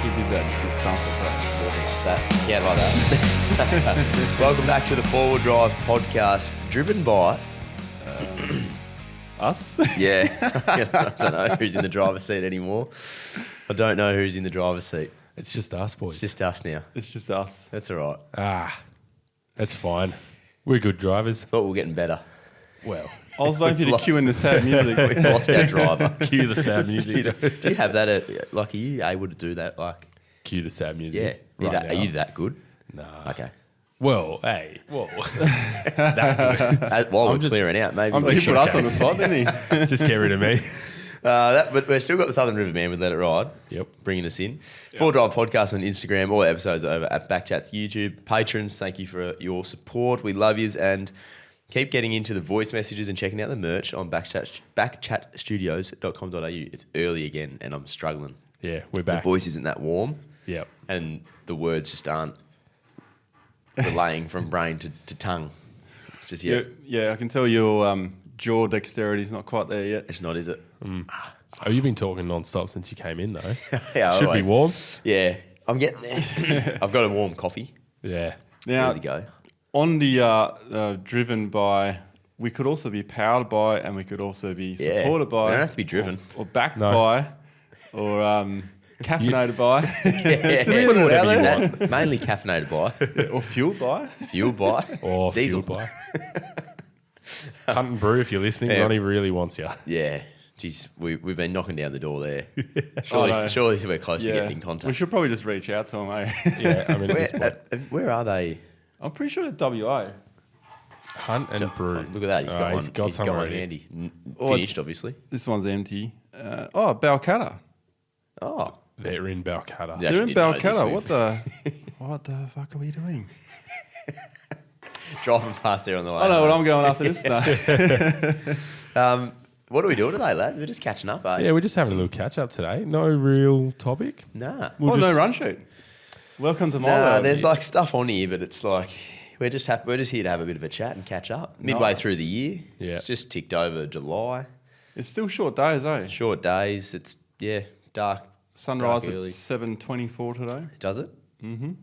He did that just to stump it. Can't like that. Welcome back to the Forward Drive podcast, driven by... Us? Yeah. I don't know who's in the driver's seat anymore. I don't know who's in the driver's seat. It's just us, boys. It's just us now. It's just us. That's all right. That's fine. We're good drivers. Thought we were getting better. Well, I was waiting for you to cue in the sad music. We lost our driver. cue the sad music. Do you have that? Are you able to do that? Like, Cue the sad music. yeah. Right Are you that good? Nah. Okay. Well, hey. Whoa. While we're just- clearing out, maybe I'm we he should. put us on the spot, didn't he? Just get rid of me. But we've still got the Southern River Man with Let It Ride. Yep. Bringing us in. Forward Drive podcast on Instagram. All the episodes are over at BackChat's YouTube. Patrons, thank you for your support. We love yous, and keep getting into the voice messages and checking out the merch on backchatstudios.com.au. It's early again, and I'm struggling. Yeah, we're The back. voice isn't that warm, Yep. and the words just aren't relaying from brain to tongue just yet. Yeah, I can tell your jaw dexterity is not quite there yet. It's not, is it? Oh, you've been talking non-stop since you came in, though. Yeah, Should always. be warm. Yeah, I'm getting there. I've got a warm coffee. Yeah. Now, Ready to go. on the driven by, we could also be powered by, and we could also be Yeah. supported by. We don't have to be driven. Or backed No. by, or caffeinated by, Yeah, put it out whatever you there. want. Mainly caffeinated by, or fueled by. fueled by, Or diesel. fueled by. Hunt and Brew, if you're listening, Yeah. Ronnie really wants you. Yeah. Jeez, we've been knocking down the door there. Oh, no. Surely we're close to Yeah, getting in contact. we should probably just reach out to them, eh? Yeah, I mean, at this point. Where are they? I'm pretty sure they're WA. Hunt and Brew. Look at that. He's got one. He's got some one already. handy. Oh, Finished, it's- obviously. This one's empty. Balcata. Oh. They're in Balcata. Yeah. They're in Actually didn't know this. Balcata. We've- What the fuck are we doing? Driving past there on the way. I know what I'm going after this. No. What are we doing today, lads? We're just catching up, eh? Yeah, we're just having a little catch-up today. No real topic. Nah. We'll no just- run sheet. Welcome to my Nah, world. there's like stuff on here, but it's like we're just here to have a bit of a chat and catch up. Midway Nice. through the year. Yeah. It's just ticked over July. It's still short days, eh? Short days. It's dark. Sunrise dark at early. 7:24 today. Does it?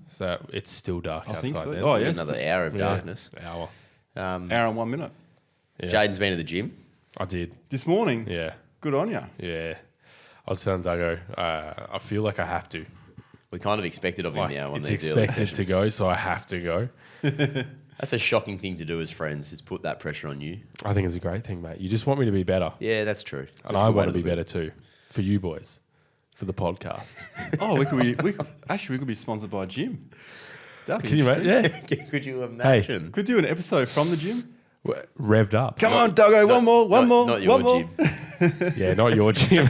So it's still dark I outside think so. then. Oh, yes. Another hour of Yeah. darkness. Hour. Hour and 1 minute. Yeah. Jaden's been to the gym. I did. This morning. Yeah. Good on you. Yeah. I was telling Dago, I feel like I have to. We kind of expected of him Like, now on it's these early expected to sessions. go, so I have to go. That's a shocking thing to do as friends, is put that pressure on you. I think it's a great thing, mate. You just want me to be better. Yeah, that's true. And That's a I good way want to be look at better too. For you boys. For the podcast. Oh, we could be sponsored by a gym. That'd be Can you, mate? interesting. Yeah. it. Could you imagine? Could do an episode from the gym. Revved up. Come on, Doggo. One more. Not your one more. gym. Yeah, not your gym.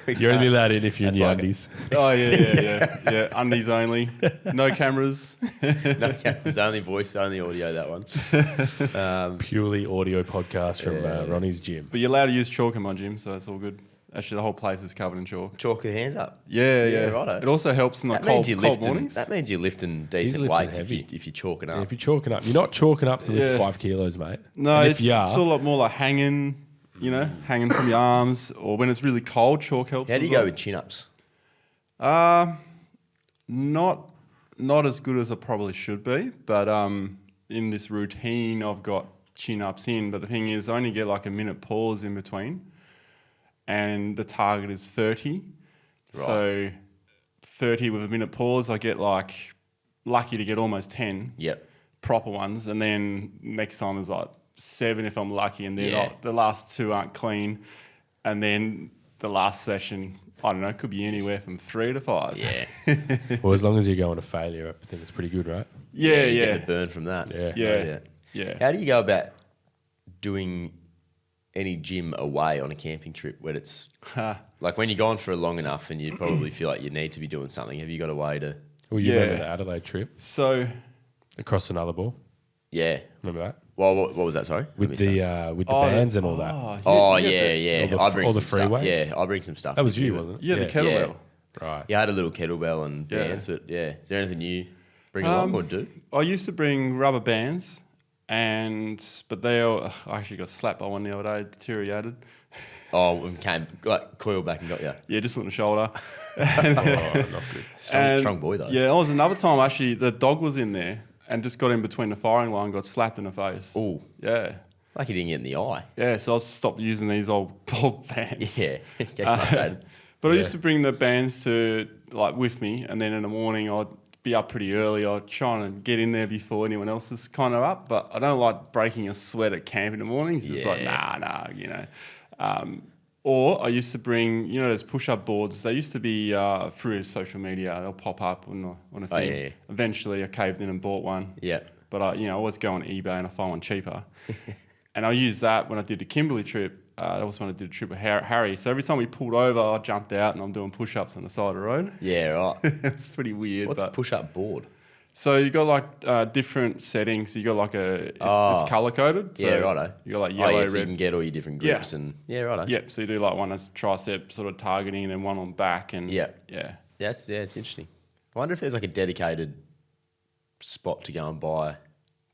You're only allowed in if you're in That's the like undies. Oh yeah. Undies only. No cameras. No cameras, only voice, only audio, that one. Purely audio podcast from Ronnie's gym. But you're allowed to use chalk in my gym, so it's all good. Actually, the whole place is covered in chalk. Chalk your hands up. Yeah. righto. It also helps in the That means cold you're mornings. That means you're lifting decent lifting weights heavy. if you're chalking Yeah, up. if you're chalking up, you're not chalking up to lift Yeah. 5 kilos, mate. No, And it's if you are, sort of more like hanging, hanging from your arms, or when it's really cold, chalk helps. How do as you go well. with chin-ups? Not as good as I probably should be, but in this routine, I've got chin-ups in. But the thing is, I only get like a minute pause in between, and the target is 30. Right. So 30 with a minute pause, I get like lucky to get almost 10 Yep. proper ones, and then next time is like 7 if I'm lucky, and then Yeah. the last 2 aren't clean, and then the last session, I don't know, could be anywhere from 3 to 5. Yeah. well, as long as you're going to failure, I think it's pretty good, right? yeah, You yeah. get the burn from that. Yeah. Yeah. Yeah. How do you go about doing any gym away on a camping trip when it's like when you're gone for long enough and you probably feel like you need to be doing something? Have you got a way to? Well, you Yeah. remember the Adelaide trip So across another ball? Yeah. Remember that? Well, what was that? Sorry. With the bands and all that. Oh you had yeah. all the- I bring all the some free stuff. weights? Yeah, I bring some stuff. That was with you, me, wasn't it? Yeah, the kettlebell. Right. Yeah, I had a little kettlebell and Yeah. bands, but yeah. Is there anything you bring along or do? I used to bring rubber bands, but I actually got slapped by one the other day, deteriorated. Oh, and came, like, coiled back and got you. Yeah, just on the shoulder. Oh, not good. Strong boy, though. Yeah, it was another time actually. The dog was in there and just got in between the firing line, got slapped in the face. Ooh. Yeah. Like he didn't get in the eye. Yeah, so I stopped using these old bands. Yeah. Get frustrated. But I used to bring the bands to like with me, and then in the morning I'd be up pretty early. I'd try and get in there before anyone else is kind of up. But I don't like breaking a sweat at camp in the morning. It's just like nah, you know. Or I used to bring, you know, those push-up boards. They used to be through social media. They'll pop up on a thing. Yeah. Eventually, I caved in and bought one. Yeah. But I always go on eBay and I find one cheaper. And I used that when I did the Kimberley trip. That was when I did a trip with Harry. So every time we pulled over, I jumped out and I'm doing push-ups on the side of the road. Yeah, right. It's pretty weird. What's a but push-up board? so you got like different settings. You got like it's color-coded. So Yeah, righto. You got like yellow, so you red. can get all your different grips and... Yeah, righto. Yep. So you do like one that's tricep sort of targeting and then one on back. And Yeah. Yeah. It's interesting. I wonder if there's like a dedicated spot to go and buy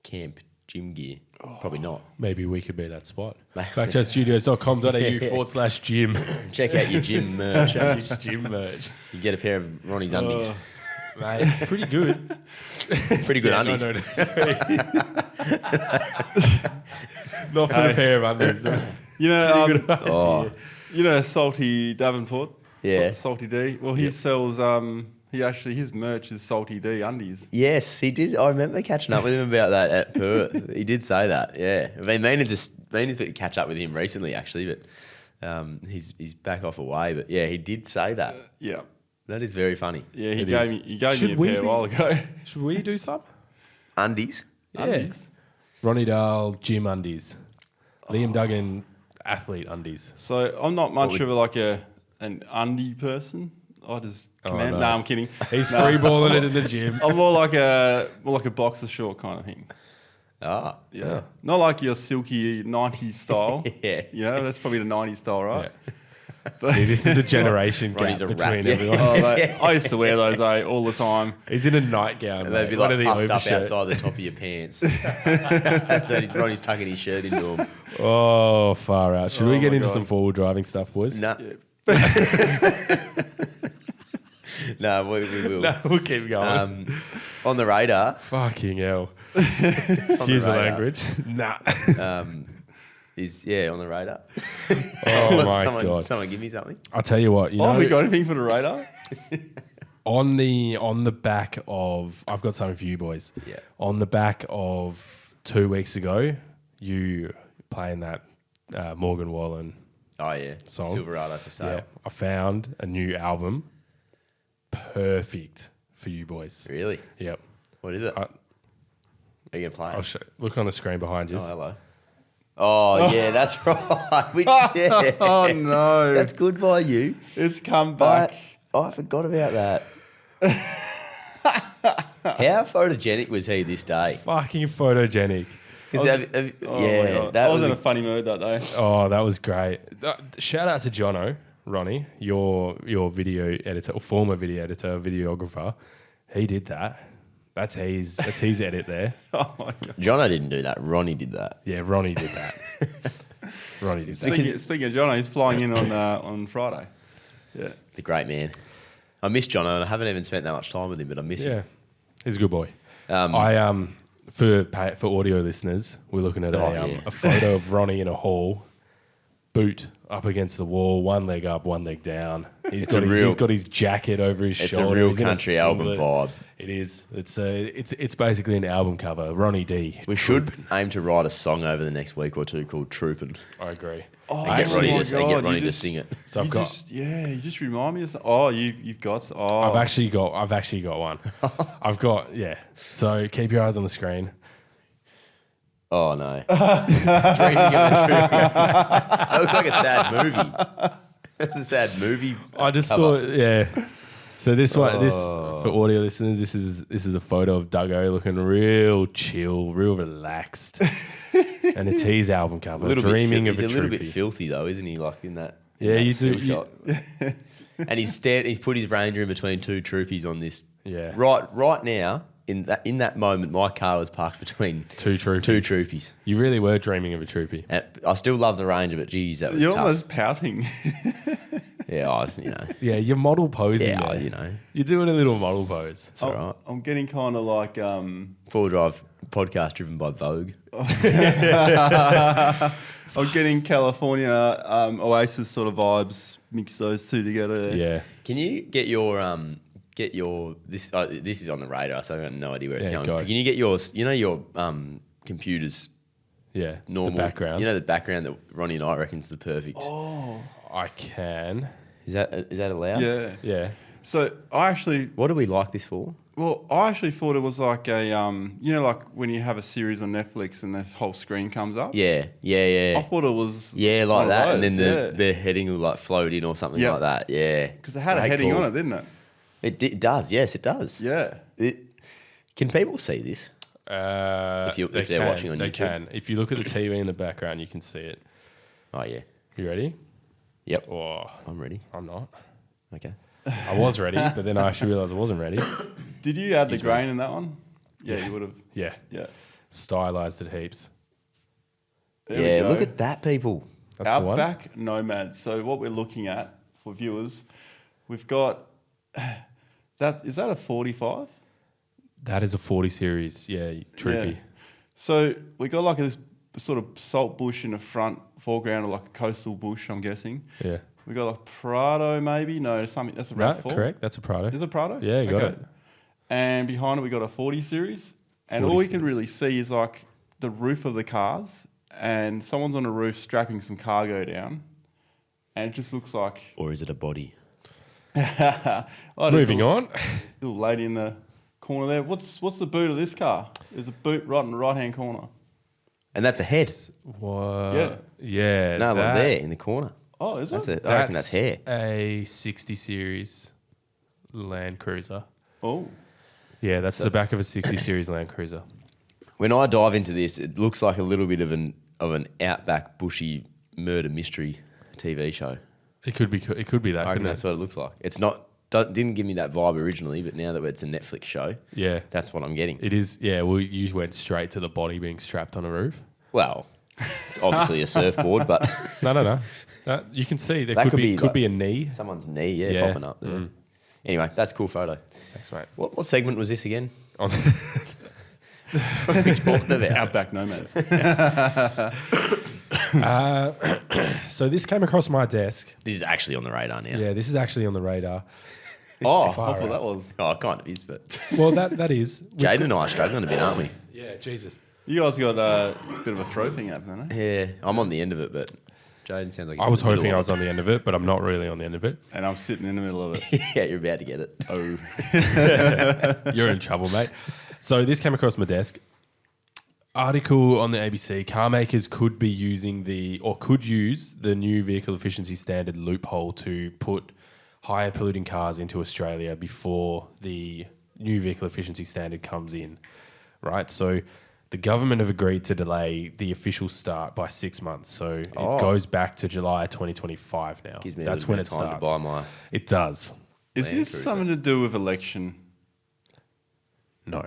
camp gym gear. Probably not. Maybe we could be that spot. BackChatStudios.com.au/gym. Check out your gym merch. Gym merch. You get a pair of Ronnie's undies. Mate, pretty good. Pretty good Yeah, undies. No, sorry. Not for the pair of undies. You know, Pretty good idea. Oh. you know, Salty Davenport. Yeah. Salty D. Well, he sells. His merch is Salty D undies. Yes, he did. I remember catching up with him about that at Perth. He did say that. Yeah, I've been meaning to catch up with him recently, actually, but he's back off away. But yeah, he did say that. Yeah. That is very funny. Yeah, he It gave is. me a Should pair we a be- while ago. Should we do some? Undies. Yeah. Undies. Ronnie Dahl, gym undies. Liam Duggan, athlete undies. So I'm not much of an undie person. I just command. no. No, I'm kidding. He's freeballing it in the gym. I'm more like a boxer short kind of thing. Ah, Yeah. Not like your silky 90s style. Yeah. You know, that's probably the 90s style, right? See, this is the generation gap Ronnie's a between rat. everyone. Oh, mate, I used to wear those all the time. He's in a nightgown. and they'd Mate. be One like of the puffed up overshirts. outside the top of your pants. So Ronnie's tucking his shirt into them. Oh, far out. Should we Oh get my into God. some forward driving stuff, boys? No, no, we will. No, we'll keep going. On the radar, Fucking hell. Excuse the radar. language. Nah. is on the radar. Oh, my someone, God. Someone give me something. I'll tell you what. You Oh, know, we got anything for the radar? on the back of, I've got something for you boys. Yeah. On the back of 2 weeks ago, you playing that Morgan Wallen Oh yeah, Song. Silverado for sale. Yeah, I found a new album, perfect for you boys. Really? Yep. What is it? I- Are you gonna play? I'll show, look on the screen behind you. Oh, hello. Oh yeah, that's right. Yeah. Oh, no. That's good by you. It's come back. I forgot about that. How photogenic was he this day? Fucking photogenic. 'Cause Oh, my God. that I was was in a funny mood that day. Oh, that was great. Shout out to Jono, Ronnie, your video editor, or former video editor, videographer. He did that. That's his edit there. Oh, my God. Jono didn't do that. Ronnie did that. Yeah, Ronnie did that. Ronnie did that. Speaking of John, he's flying in on Friday. Yeah. The great man. I miss Jono, and I haven't even spent that much time with him, but I miss Yeah, him. he's a good boy. Um, For audio listeners, we're looking at yeah. a photo of Ronnie in a hall, boot up against the wall, one leg up, one leg down. He's got his jacket over his It's shoulder. a real He's in country album singlet. vibe. It is. It's basically an album cover. Ronnie D. We should aim to write a song over the next week or two called Troopin'. I agree. Oh, And get Ronnie, my to, God, and get Ronnie you to just- sing it. So you just remind me of something. Oh, you've got. Oh, I've actually got one. I've got So keep your eyes on the screen. Oh no. Dreaming of a Troopin'. That looks like a sad movie. That's a sad movie. I just cover. thought, So this one, for audio listeners, this is a photo of Duggo looking real chill, real relaxed, and it's his album cover, dreaming of he's a a little troopy. bit filthy though, isn't he? Like in that. Yeah, in you that do. still shot. And he's put his Ranger in between two troopies on this. Yeah. Right now, in that moment, my car was parked between Two troopies. two troopies. You really were dreaming of a troopie. And I still love the Ranger, but geez, that was You're tough. almost pouting. Yeah, Yeah, you're model posing Yeah, there. You're doing a little model pose. It's all right. I'm getting kind of like... 4-wheel-drive podcast driven by Vogue. I'm getting California Oasis sort of vibes. Mix those two together there. Yeah. Can you get your this is on the radar, so I have no idea where it's Yeah, going. go. Can you get your computer's Yeah. normal The background. You know the background that Ronnie and I reckon's the perfect. Oh. I can. Is that allowed? Yeah. Yeah. So I actually... What do we like this for? Well, I actually thought it was like a... like when you have a series on Netflix and the whole screen comes up? Yeah. I thought it was... Yeah, one like of that, those, and then the heading will like float in or something Yeah. like that. Yeah, Because it had a Great heading call. on it, didn't it? It does. Yes, it does. Yeah. Can people see this? If they're watching on they YouTube. can. If you look at the TV in the background, you can see it. Oh yeah. You ready? Yep. Oh, I'm ready. I'm not. Okay. I was ready, but then I actually realised I wasn't ready. Did you add the grain in that one? Yeah, you would have. Yeah. Yeah. Stylized it heaps. There we Yeah. go. Look at that, people. That's the one. Outback Nomad. So what we're looking at for viewers, we've got... Is that a 45? That is a 40 series. Yeah, troopy. Yeah. So we got like this sort of salt bush in the front foreground, or like a coastal bush, I'm guessing. Yeah. We got like Prado, maybe. No, something that's a Right, RAV4. correct. That's a Prado. Is it Prado? Yeah, you got it. And behind it, we got a 40 series. And 40 all you can series. really see is like the roof of the cars, and someone's on the roof strapping some cargo down, and it just looks like. Or is it a body? Moving on. Little lady in the corner there. What's the boot of this car? There's a boot right in the right hand corner. And that's a head. What? Yeah. Yeah. No, like there in the corner. Oh, is That's it? I reckon that's hair. a 60 series Land Cruiser. Oh, Yeah, that's the back of a 60 series Land Cruiser. When I dive into this, it looks like a little bit of an outback bushy murder mystery TV show. It could be that. I reckon couldn't that's it? what it looks like. It's not didn't give me that vibe originally, but now that it's a Netflix show, Yeah. that's what I'm getting. It is. Yeah. Well, you went straight to the body being strapped on a roof. Well, it's obviously a surfboard, but No. You can see there That could could be be like- be a knee. someone's knee, Yeah. popping up there. Anyway, that's a cool photo. Thanks, mate. What segment was this again? On- What are we talking about? Outback Nomads. So this came across my desk. This is actually on the radar now. Yeah, this is actually on the radar. Oh, Far I thought out. that was. Oh, it kind of is, but Well, that is. We've Jaden got- and I are struggling a bit, aren't we? Yeah, Jesus. You guys got a bit of a throw thing happening, eh? Yeah, I'm on the end of it, but Jaden sounds like he's I was in the hoping middle I of was on the end of it, but I'm not really on the end of it. And I'm sitting in the middle of it. it. Yeah, you're about to get it. Oh. You're in trouble, mate. So this came across my desk. Article on the ABC: car makers could be using could use the new vehicle efficiency standard loophole to put higher polluting cars into Australia before the new vehicle efficiency standard comes in. Right, so the government have agreed to delay the official start by 6 months. So it goes back to July 2025 now. Gives me That's a when little it bit of time starts. to buy my. It does. Is Land this Cruiser. something to do with election? No.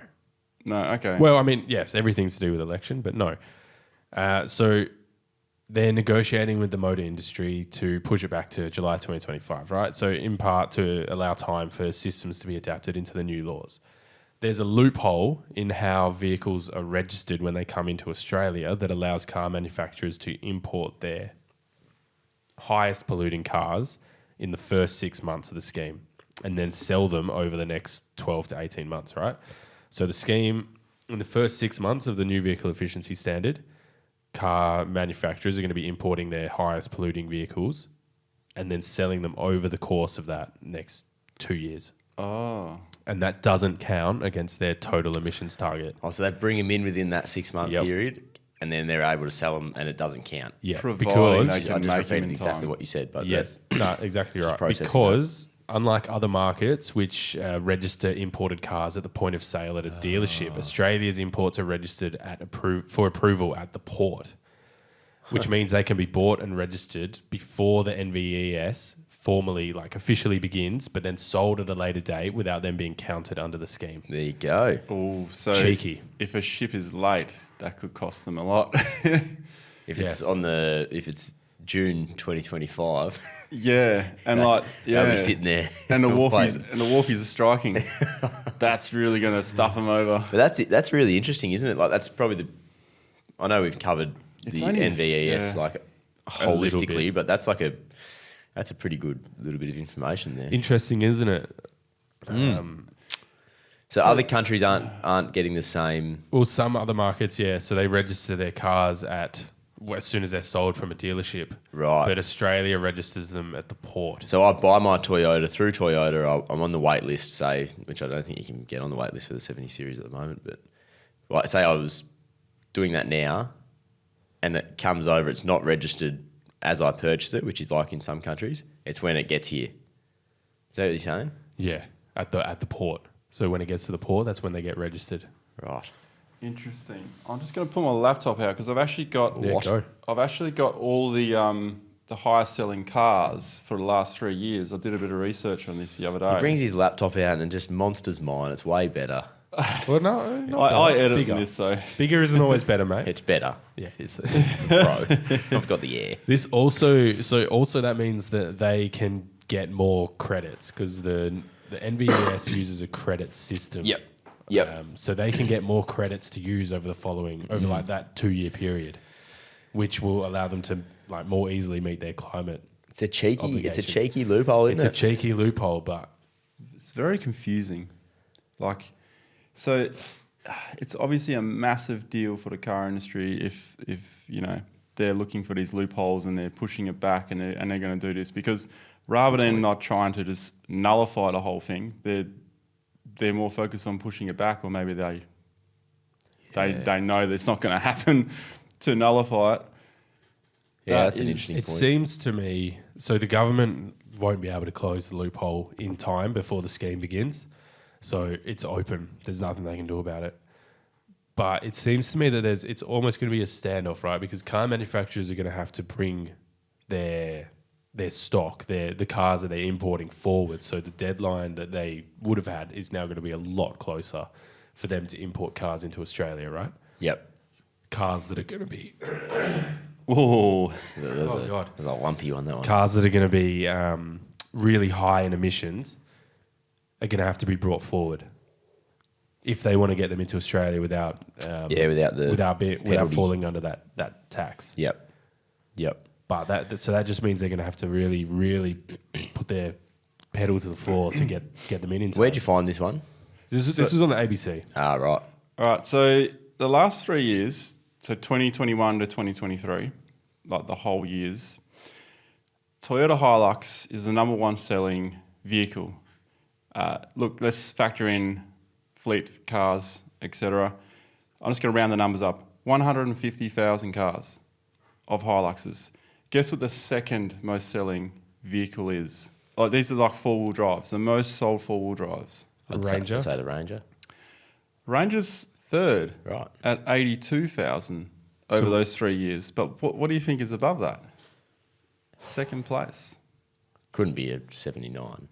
No, okay. Well, I mean, yes, everything's to do with election, but no. So they're negotiating with the motor industry to push it back to July 2025, right? So in part to allow time for systems to be adapted into the new laws. There's a loophole in how vehicles are registered when they come into Australia that allows car manufacturers to import their highest polluting cars in the first 6 months of the scheme and then sell them over the next 12 to 18 months, right? So the scheme, in the first 6 months of the new vehicle efficiency standard, car manufacturers are going to be importing their highest polluting vehicles and then selling them over the course of that next 2 years. Oh. And that doesn't count against their total emissions target. Oh, so they bring them in within that 6 month Yep. period, and then they're able to sell them, and it doesn't count. Yeah, Providing because they I can just make them repeated in exactly time. what you said, but yes, no, exactly right. processing Because unlike other markets which register imported cars at the point of sale at a dealership, Australia's imports are registered for approval at the port, which means they can be bought and registered before the NVES formally, like officially begins, but then sold at a later date without them being counted under the scheme. There you go. Oh, so Cheeky. if a ship is late, that could cost them a lot. If Yes. it's June 2025, Yeah, and like they'll yeah, be sitting there. and the waiting. wharfies are striking. That's really going to stuff them over. But that's it. That's really interesting, isn't it? Like that's probably I know we've covered It's the only NVES yeah. like A little holistically, bit. but that's a pretty good little bit of information there. Interesting, isn't it? So other countries aren't getting the same. Well, some other markets, yeah. So they register their cars as soon as they're sold from a dealership. Right. But Australia registers them at the port. So I buy my Toyota through Toyota. I'm on the wait list, say, which I don't think you can get on the wait list for the 70 series at the moment. But like, say I was doing that now, and it comes over. It's not registered as I purchase it, which is like in some countries. It's when it gets here. Is that what you're saying? Yeah, at the port. So when it gets to the port, that's when they get registered. Right. Interesting. I'm just going to pull my laptop out because I've actually got Yeah, go. I've actually got all the highest selling cars for the last 3 years. I did a bit of research on this the other day. He brings his laptop out and just monsters mine. It's way better. Well, no, not I better. edit Bigger. this, so Bigger isn't always better, mate. It's better, Yeah, it's bro. I've got the air. this also that means that they can get more credits because the NVES uses a credit system. Yep. So they can get more credits to use over like that 2-year period, which will allow them to like more easily meet their climate. It's a cheeky Obligations. loophole, isn't It's it? a cheeky loophole, but it's very confusing. Like, so it's obviously a massive deal for the car industry if you know they're looking for these loopholes and they're pushing it back and they're going to do this because rather than not trying to just nullify the whole thing, they're more focused on pushing it back, or maybe they know that it's not going to happen to nullify it. Yeah, that's an interesting it point. seems to me so the government won't be able to close the loophole in time before the scheme begins. So it's open. There's nothing they can do about it. But it seems to me that it's almost going to be a standoff, right? Because car manufacturers are going to have to bring their stock, the cars that they're importing forward. So the deadline that they would have had is now going to be a lot closer for them to import cars into Australia, right? Yep. Cars that are going to be Oh, God. There's a lumpy one, that one. cars that are going to be really high in emissions are going to have to be brought forward if they want to get them into Australia without penalty. falling under that tax. Yep. But that just means they're going to have to really, really put their pedal to the floor to get them in. Where'd you find this one? This was on the ABC. Ah, right. all right. So the last 3 years, so 2021 to 2023, like the whole years, Toyota Hilux is the number one selling vehicle. Look, let's factor in fleet cars, etc. I'm just going to round the numbers up. 150,000 cars of Hiluxes. Guess what the second most selling vehicle is? Like these are like four-wheel drives. The most sold four-wheel drives. Ranger. I'd say the Ranger. Ranger's third Right. at 82,000 over those 3 years. But what do you think is above that? Second place. Couldn't be a 79.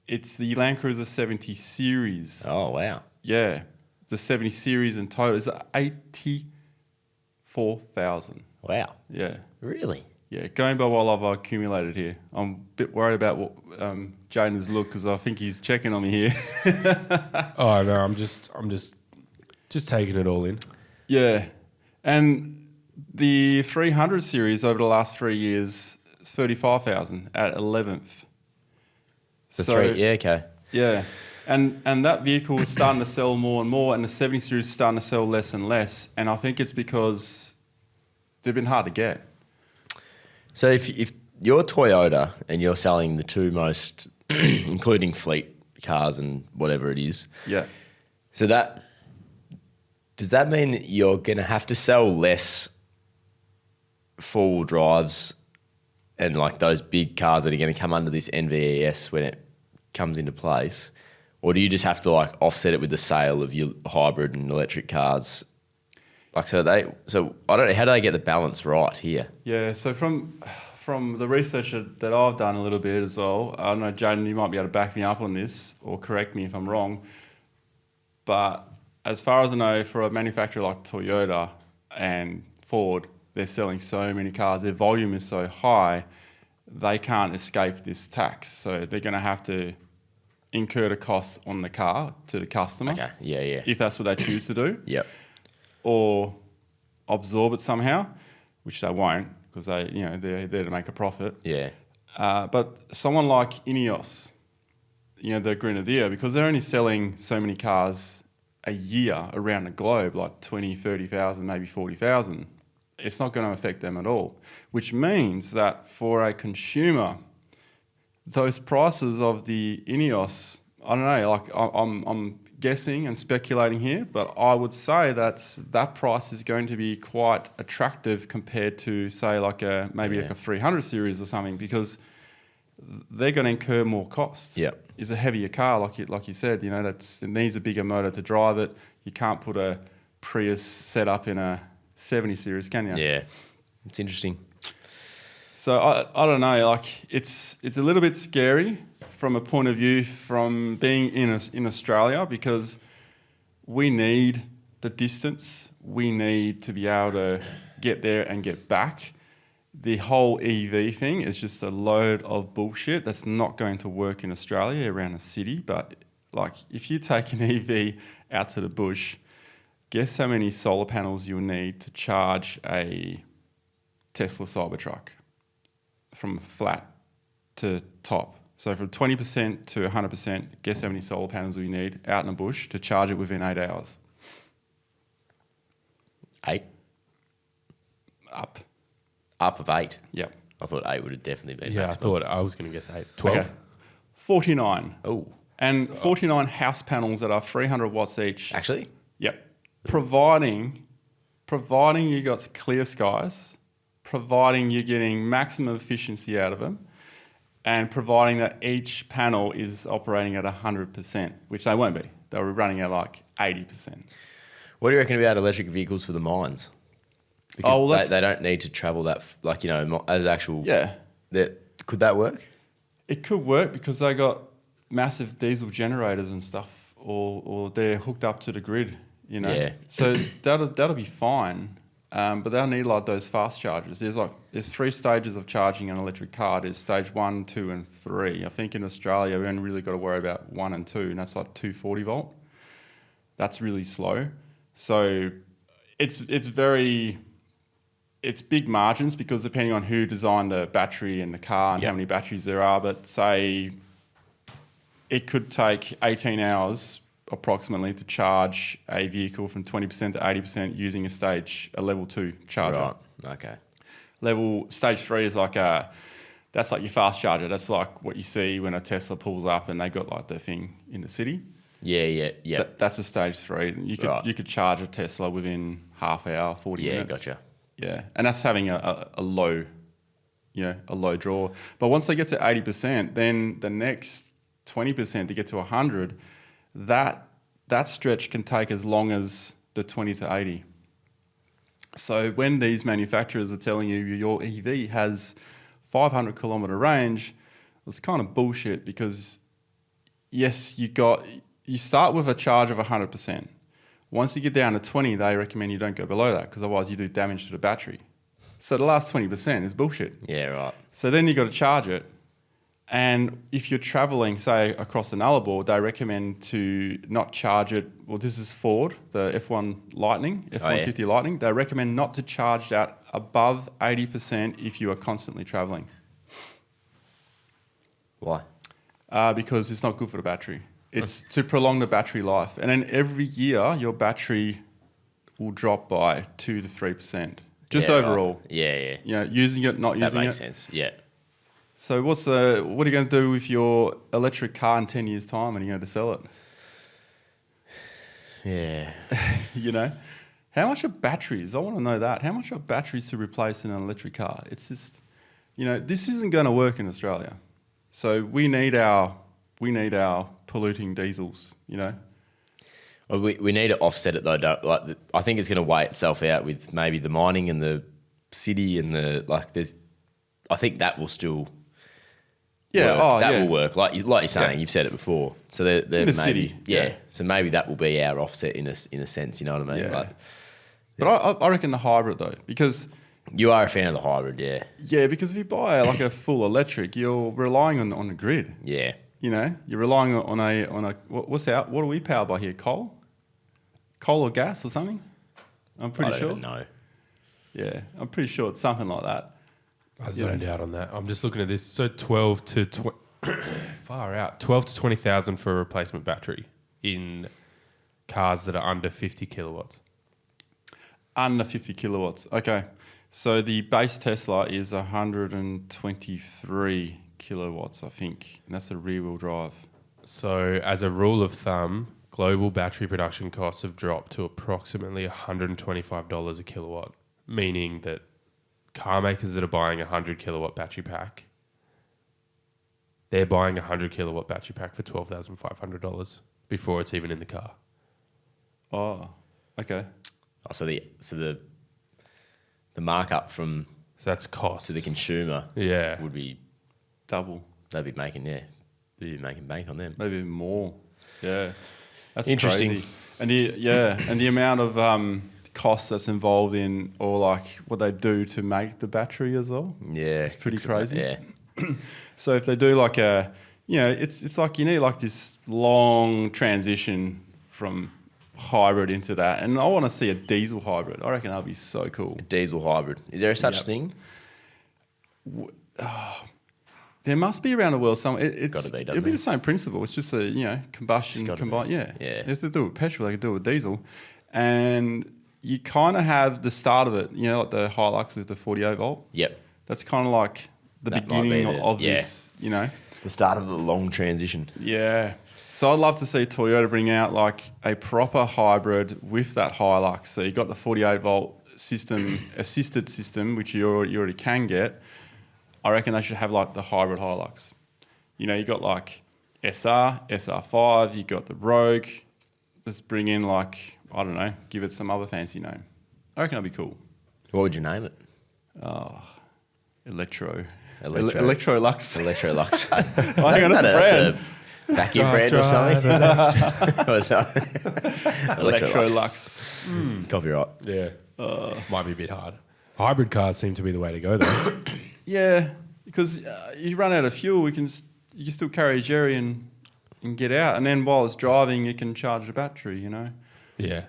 It's the Land Cruiser 70 Series. Oh, wow. Yeah. The 70 Series in total is 84,000. Wow. Yeah. Really? Yeah. Going by what I've accumulated here. I'm a bit worried about what Jaden's look because I think he's checking on me here. Oh no, I'm just taking it all in. Yeah. And the 300 series over the last 3 years is 35,000 at 11th. Yeah, okay. Yeah. And that vehicle is starting to sell more and more, and the 70 series is starting to sell less and less. And I think it's because they've been hard to get. So if you're Toyota and you're selling the two most, including fleet cars and whatever it is, Yeah. so does that mean that you're going to have to sell less four-wheel drives and like those big cars that are going to come under this NVES when it comes into place? Or do you just have to like offset it with the sale of your hybrid and electric cars? Like, so I don't know, how do they get the balance right here? Yeah, so from from the research that I've done a little bit as well, I don't know, Jaden, you might be able to back me up on this or correct me if I'm wrong, but as far as I know, for a manufacturer like Toyota and Ford, they're selling so many cars, their volume is so high, they can't escape this tax. So they're going to have to incur the cost on the car to the customer. Okay. Yeah. If that's what they choose to do. Yep. Or absorb it somehow, which they won't because they're there to make a profit. Yeah. But someone like INEOS, the Grenadier, because they're only selling so many cars a year around the globe, like 20, 30,000, maybe 40,000, it's not going to affect them at all, which means that for a consumer, those prices of the INEOS, I don't know, like I'm guessing and speculating here, but I would say that price is going to be quite attractive compared to, say, like maybe like a 300 series or something, because they're going to incur more cost. Yep. It's a heavier car, like you said, it needs a bigger motor to drive it. You can't put a Prius setup in a 70 series, can you? Yeah. It's interesting. So I don't know, like it's a little bit scary from a point of view from being in Australia, because we need the distance. We need to be able to get there and get back. The whole EV thing is just a load of bullshit that's not going to work in Australia around a city. But like if you take an EV out to the bush, guess how many solar panels you'll need to charge a Tesla Cybertruck from flat to top. So from 20% to 100%, guess how many solar panels we need out in the bush to charge it within 8 hours? 8? Up. Up of 8? Yep. I thought 8 would have definitely been Yeah, maximum. I thought I was going to guess 8. 12? Okay. 49. Oh. And 49 house panels that are 300 watts each. Actually? Yep. Providing you got clear skies, providing you're getting maximum efficiency out of them, and providing that each panel is operating at 100%, which they won't be. They'll be running at like 80%. What do you reckon about electric vehicles for the mines? Because they don't need to travel that, as actual... Yeah. Could that work? It could work because they got massive diesel generators and stuff, or they're hooked up to the grid, Yeah. So that'll be fine. But they'll need like those fast chargers. There's 3 stages of charging an electric car. There's stage 1, 2, and 3. I think in Australia we only really got to worry about 1 and 2, and that's like 240 volt. That's really slow. So it's big margins, because depending on who designed the battery in the car and how many batteries there are, but say it could take 18 hours approximately to charge a vehicle from 20% to 80% using a level 2 charger. Right. Okay. Stage 3 is that's like your fast charger. That's like what you see when a Tesla pulls up and they got like the thing in the city. Yeah. That's a stage 3. You could charge a Tesla within half hour, 40 minutes. Yeah, gotcha. Yeah, and that's having a low draw. But once they get to 80%, then the next 20% to get to 100, that stretch can take as long as the 20 to 80. So when these manufacturers are telling you your EV has 500 kilometre range, it's kind of bullshit, because yes, you start with a charge of 100%. Once you get down to 20, they recommend you don't go below that, because otherwise you do damage to the battery. So the last 20% is bullshit. Yeah, right. So then you got to charge it. And if you're traveling, say, across the Nullarbor, they recommend to not charge it. Well, this is Ford, the F1 Lightning, F-150 Lightning. They recommend not to charge that above 80% if you are constantly traveling. Why? Because it's not good for the battery. It's to prolong the battery life. And then every year, your battery will drop by 2 to 3%. Just overall. Right. Yeah. Using it, not using it. That makes sense, yeah. So what are you going to do with your electric car in 10 years' time, and you're going to sell it? Yeah. How much are batteries? I want to know that. How much are batteries to replace in an electric car? It's just, this isn't going to work in Australia. So we need our polluting diesels, Well, we need to offset it though. I think it's going to weigh itself out with maybe the mining and the city and there's I think that will still Yeah, work. That will work. Like you're saying, Yeah. you've said it before. So they're In the maybe, city, yeah. So maybe that will be our offset in a sense. You know what I mean? Yeah. Like, But I reckon the hybrid though, because you are a fan of the hybrid, yeah. because if you buy like a full electric, you're relying on the grid. Yeah. You know, you're relying on a what are we powered by here? Coal or gas or something? I'm pretty I don't sure. even know. Yeah, I'm pretty sure it's something like that. I zoned out on that. I'm just looking at this. So 12 to 20,000 for a replacement battery in cars that are under 50 kilowatts. Under 50 kilowatts. Okay. So the base Tesla is 123 kilowatts, I think. And that's a rear-wheel drive. So as a rule of thumb, global battery production costs have dropped to approximately $125 a kilowatt, meaning that car makers that are buying a 100 kilowatt battery pack, they're buying a 100 kilowatt battery pack for $12,500 before it's even in the car. Oh, okay. Oh, so the markup from So that's cost. to the consumer Yeah. would be Double. they'd be making bank on them. Maybe even more. Yeah. That's Interesting. crazy. And the amount of cost that's involved in, or like what they do to make the battery as well. Yeah, It's pretty crazy. Yeah, So if they do like it's like you need like this long transition from hybrid into that. And I want to see a diesel hybrid. I reckon that'd be so cool. diesel hybrid. Is there such Yep. thing? There must be around the world somewhere. It's Gotta be, doesn't it'll be it? the same principle. It's just a combustion It's gotta combine. be. Yeah. Yeah. If they do it with petrol, they can do it with diesel. And you kind of have the start of it, like the Hilux with the 48 volt. Yep. That's kind of like the That might beginning be the- of yeah. this, The start of the long transition. Yeah. So I'd love to see Toyota bring out like a proper hybrid with that Hilux. So you got the 48 volt system, assisted system, which you already can get. I reckon they should have like the hybrid Hilux. You got like SR, SR5, you got the Rogue. Let's bring in like, I don't know, give it some other fancy name. I reckon that'd be cool. What would you name it? Electro. Electro. Electrolux. Electrolux. Hang on, that's a brand. a vacuum brand or something. Or something. Electrolux. Copyright. Yeah. Might be a bit hard. Hybrid cars seem to be the way to go, though. Yeah, because you run out of fuel, you can still carry a jerry and get out, and then while it's driving, you can charge the battery. Yeah.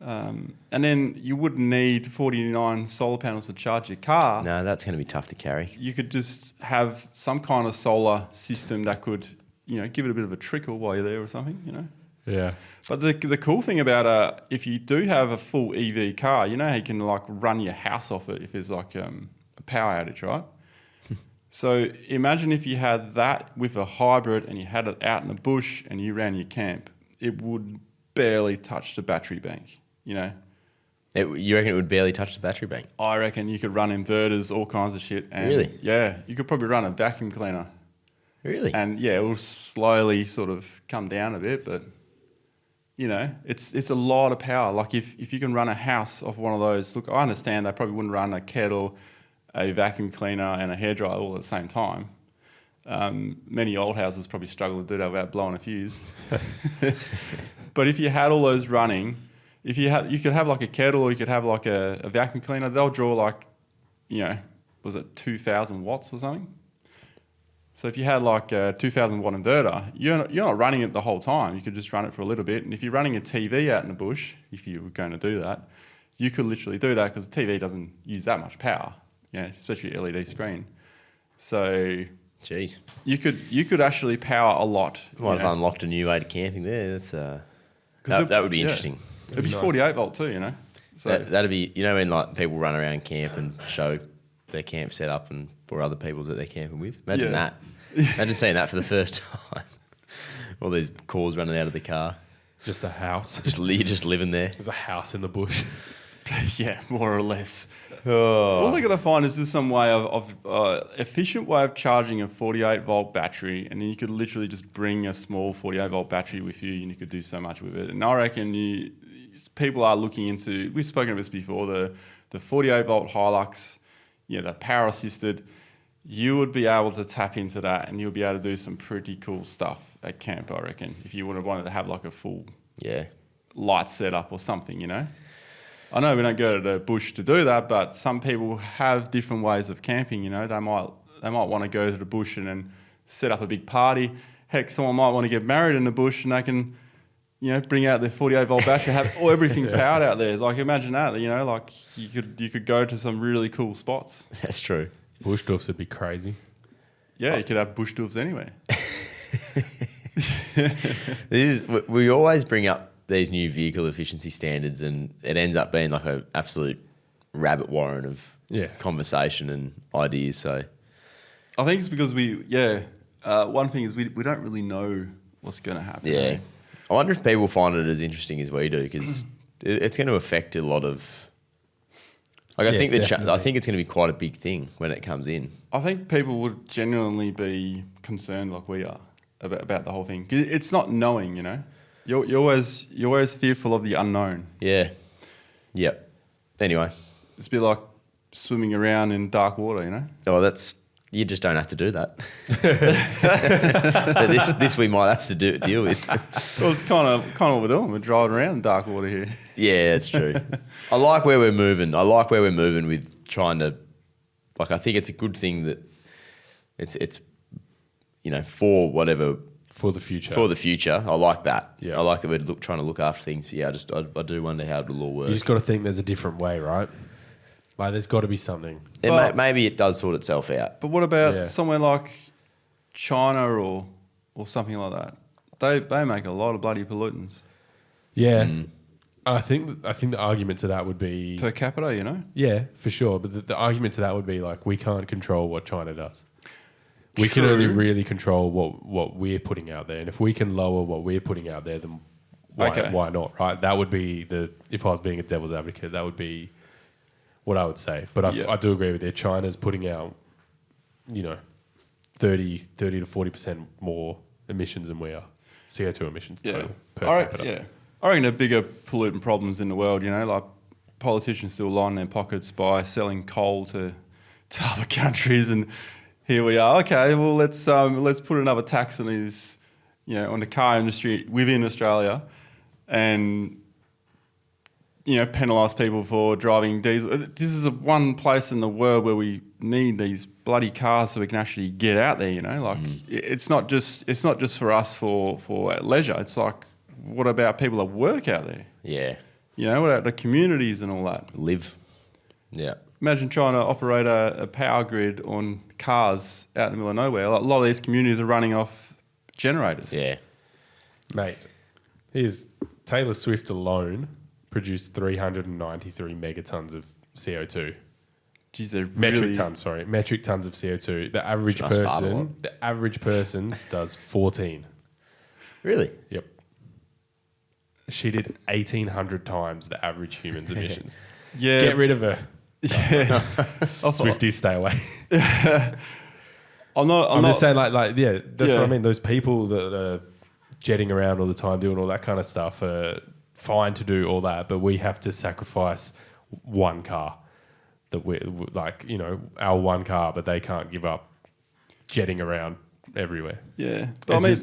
And then you wouldn't need 49 solar panels to charge your car. No, that's going to be tough to carry. You could just have some kind of solar system that could, give it a bit of a trickle while you're there or something. Yeah. But the cool thing about if you do have a full EV car, how you can like run your house off it if there's like a power outage, right? So imagine if you had that with a hybrid and you had it out in the bush and you ran your camp, it would barely touch the battery bank. You reckon it would barely touch the battery bank? I reckon you could run inverters, all kinds of shit. And Really? Yeah, you could probably run a vacuum cleaner. Really? And yeah, it will slowly sort of come down a bit, but it's a lot of power. Like if you can run a house off one of those, look, I understand they probably wouldn't run a kettle, a vacuum cleaner and a hairdryer all at the same time. Many old houses probably struggle to do that without blowing a fuse. But if you had all those running, you could have like a kettle or you could have like a vacuum cleaner. They'll draw like, was it 2,000 watts or something? So if you had like a 2,000 watt inverter, you're not running it the whole time. You could just run it for a little bit. And if you're running a TV out in the bush, if you were going to do that, you could literally do that because the TV doesn't use that much power, especially LED screen. So Jeez. you could actually power a lot. Might have unlocked a new way to camping there. That's it- that would be yeah. interesting. It'd be Nice. 48 volt too, So That'd be, when like people run around camp and show their camp set up and for other people that they're camping with. Imagine Yeah. that. Imagine seeing that for the first time. All these cords running out of the car. Just a house. You're just living there. There's a house in the bush. yeah, more or less. Oh. All they're going to find is just some way of efficient way of charging a 48 volt battery, and then you could literally just bring a small 48 volt battery with you, and you could do so much with it. And I reckon people are looking into. We've spoken of this before. The 48 volt Hilux, the power assisted. you would be able to tap into that, and you'll be able to do some pretty cool stuff at camp, I reckon, if you would have wanted to have like a full light setup or something, you know. I know we don't go to the bush to do that, but some people have different ways of camping, you know. They might want to go to the bush and then set up a big party. Heck, someone might want to get married in the bush and they can, you know, bring out their 48-volt battery, have everything powered out there. Like, imagine that, you know, like you could go to some really cool spots. That's true. Bush doofs would be crazy. Yeah, you could have bush doofs anywhere. We always bring up these new vehicle efficiency standards, and it ends up being like an absolute rabbit warren of conversation and ideas. So I think it's because one thing is we don't really know what's going to happen. Yeah. I wonder if people find it as interesting as we do, because it's going to affect a lot of... Like, I think it's going to be quite a big thing when it comes in. I think people would genuinely be concerned like we are about the whole thing. 'Cause it's not knowing, you know. You're always fearful of the unknown. Yeah. Yep. Anyway. It's a bit like swimming around in dark water, you know. Oh, you just don't have to do that. But this we might have to deal with. Well, it's kind of what we're doing. We're driving around in dark water here. Yeah, that's true. I like where we're moving. I like where we're moving with trying to, like, I think it's a good thing that it's you know, for whatever. For the future. For the future. I like that. Yeah. I like that we're trying to look after things. But yeah, I do wonder how it'll all work. You just got to think there's a different way, right? Like, there's got to be something. Maybe it does sort itself out. But what about somewhere like China or something like that? They make a lot of bloody pollutants. Yeah. I think the argument to that would be... Per capita, you know? Yeah, for sure. But the argument to that would be, like, we can't control what China does. We can only really control what we're putting out there. And if we can lower what we're putting out there, then why not, right? That would be if I was being a devil's advocate, that would be what I would say. But I do agree with you. China's putting out, you know, 30 to 40% more emissions than we are. CO2 emissions total per capita. Yeah. I reckon the bigger pollutant problems in the world, you know, like politicians still line their pockets by selling coal to other countries, and here we are. Okay, well let's put another tax on these, you know, on the car industry within Australia, and you know, penalise people for driving diesel. This is one place in the world where we need these bloody cars so we can actually get out there. You know, like it's not just for us for leisure. It's like, what about people that work out there? Yeah. You know, what about the communities and all that? Live. Yeah. Imagine trying to operate a power grid on cars out in the middle of nowhere. Like, a lot of these communities are running off generators. Yeah. Mate, here's Taylor Swift alone produced 393 megatons of CO2. Geez, they're metric tons of CO2. The average person does 14. Really? Yep. She did 1,800 times the average human's emissions. Yeah. Get rid of her. Yeah. Swifties, stay away. I'm just saying, that's what I mean. Those people that are jetting around all the time, doing all that kind of stuff, are fine to do all that, but we have to sacrifice one car. That we like, you know, our one car, but they can't give up jetting around everywhere. Yeah, but I mean,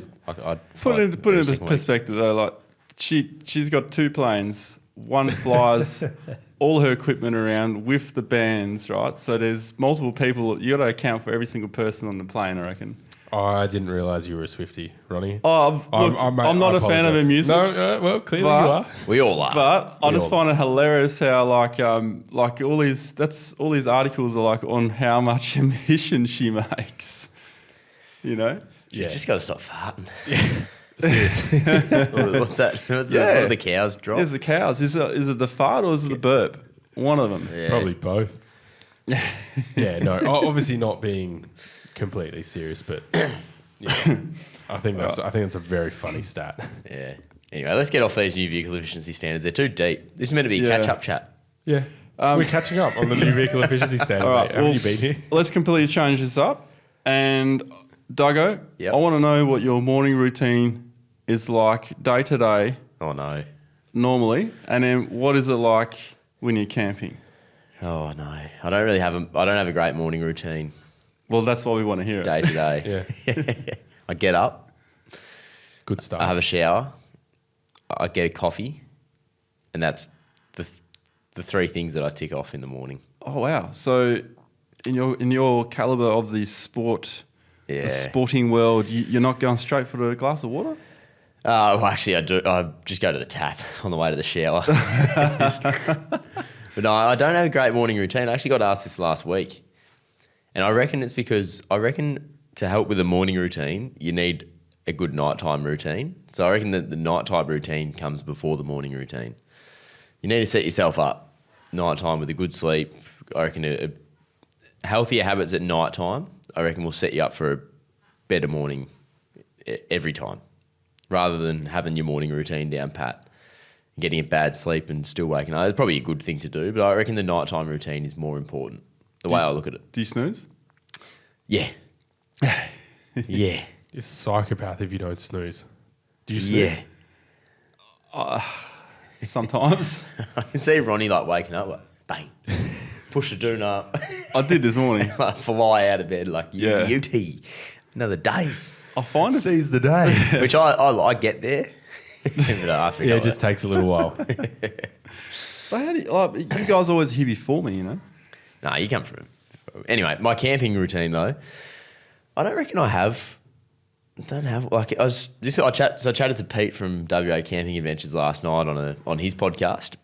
put it into perspective though. Like, she's got 2 planes. One flies all her equipment around with the bands, right? So there's multiple people. You got to account for every single person on the plane, I reckon. Oh, I didn't realise you were a Swiftie, Ronnie. Oh, look, I'm not a fan of her music. No, well, clearly you are. We all are. But I just find it hilarious how like all these articles are like on how much emission she makes. You know? You just got to stop farting. Yeah. Seriously. What's that? What do the cows drop? There's the cows. Is it the fart or is it the burp? One of them. Yeah. Probably both. Yeah, no. Obviously not being completely serious, but yeah, I think that's a very funny stat. Yeah. Anyway, let's get off these new vehicle efficiency standards. They're too deep. This is meant to be a catch-up chat. Yeah. We're catching up on the new vehicle efficiency standard. All right, haven't you been here? Let's completely change this up. And Duggo, I want to know what your morning routine is like day to day. Oh no. Normally, and then what is it like when you're camping? Oh no. I don't have a great morning routine. Well, that's why we want to hear it. day to day. Yeah. I get up, Good stuff. I have a shower, I get a coffee, and that's the three things that I tick off in the morning. Oh wow! So, in your caliber of the sporting world, you're not going straight for a glass of water? Well, actually, I do. I just go to the tap on the way to the shower. But no, I don't have a great morning routine. I actually got asked this last week, and I reckon it's because to help with the morning routine, you need a good nighttime routine. So I reckon that the nighttime routine comes before the morning routine. You need to set yourself up nighttime with a good sleep. I reckon healthier habits at nighttime, I reckon, will set you up for a better morning every time, rather than having your morning routine down pat, getting a bad sleep and still waking up. It's probably a good thing to do, but I reckon the nighttime routine is more important, the way I look at it. Do you snooze? Yeah. Yeah. You're a psychopath if you don't snooze. Do you snooze? Yeah. Sometimes. I can see Ronnie like waking up, like, bang, push the doon up, I did this morning. like fly out of bed, like, Yeah. UT, another day. I find it. Seize the day. Which I get there. But I forget Yeah, it just takes a little while. But how do you guys always here before me, you know? No, you come from. Anyway, my camping routine though, I don't reckon I have. Don't have like I chatted to Pete from WA Camping Adventures last night on his podcast,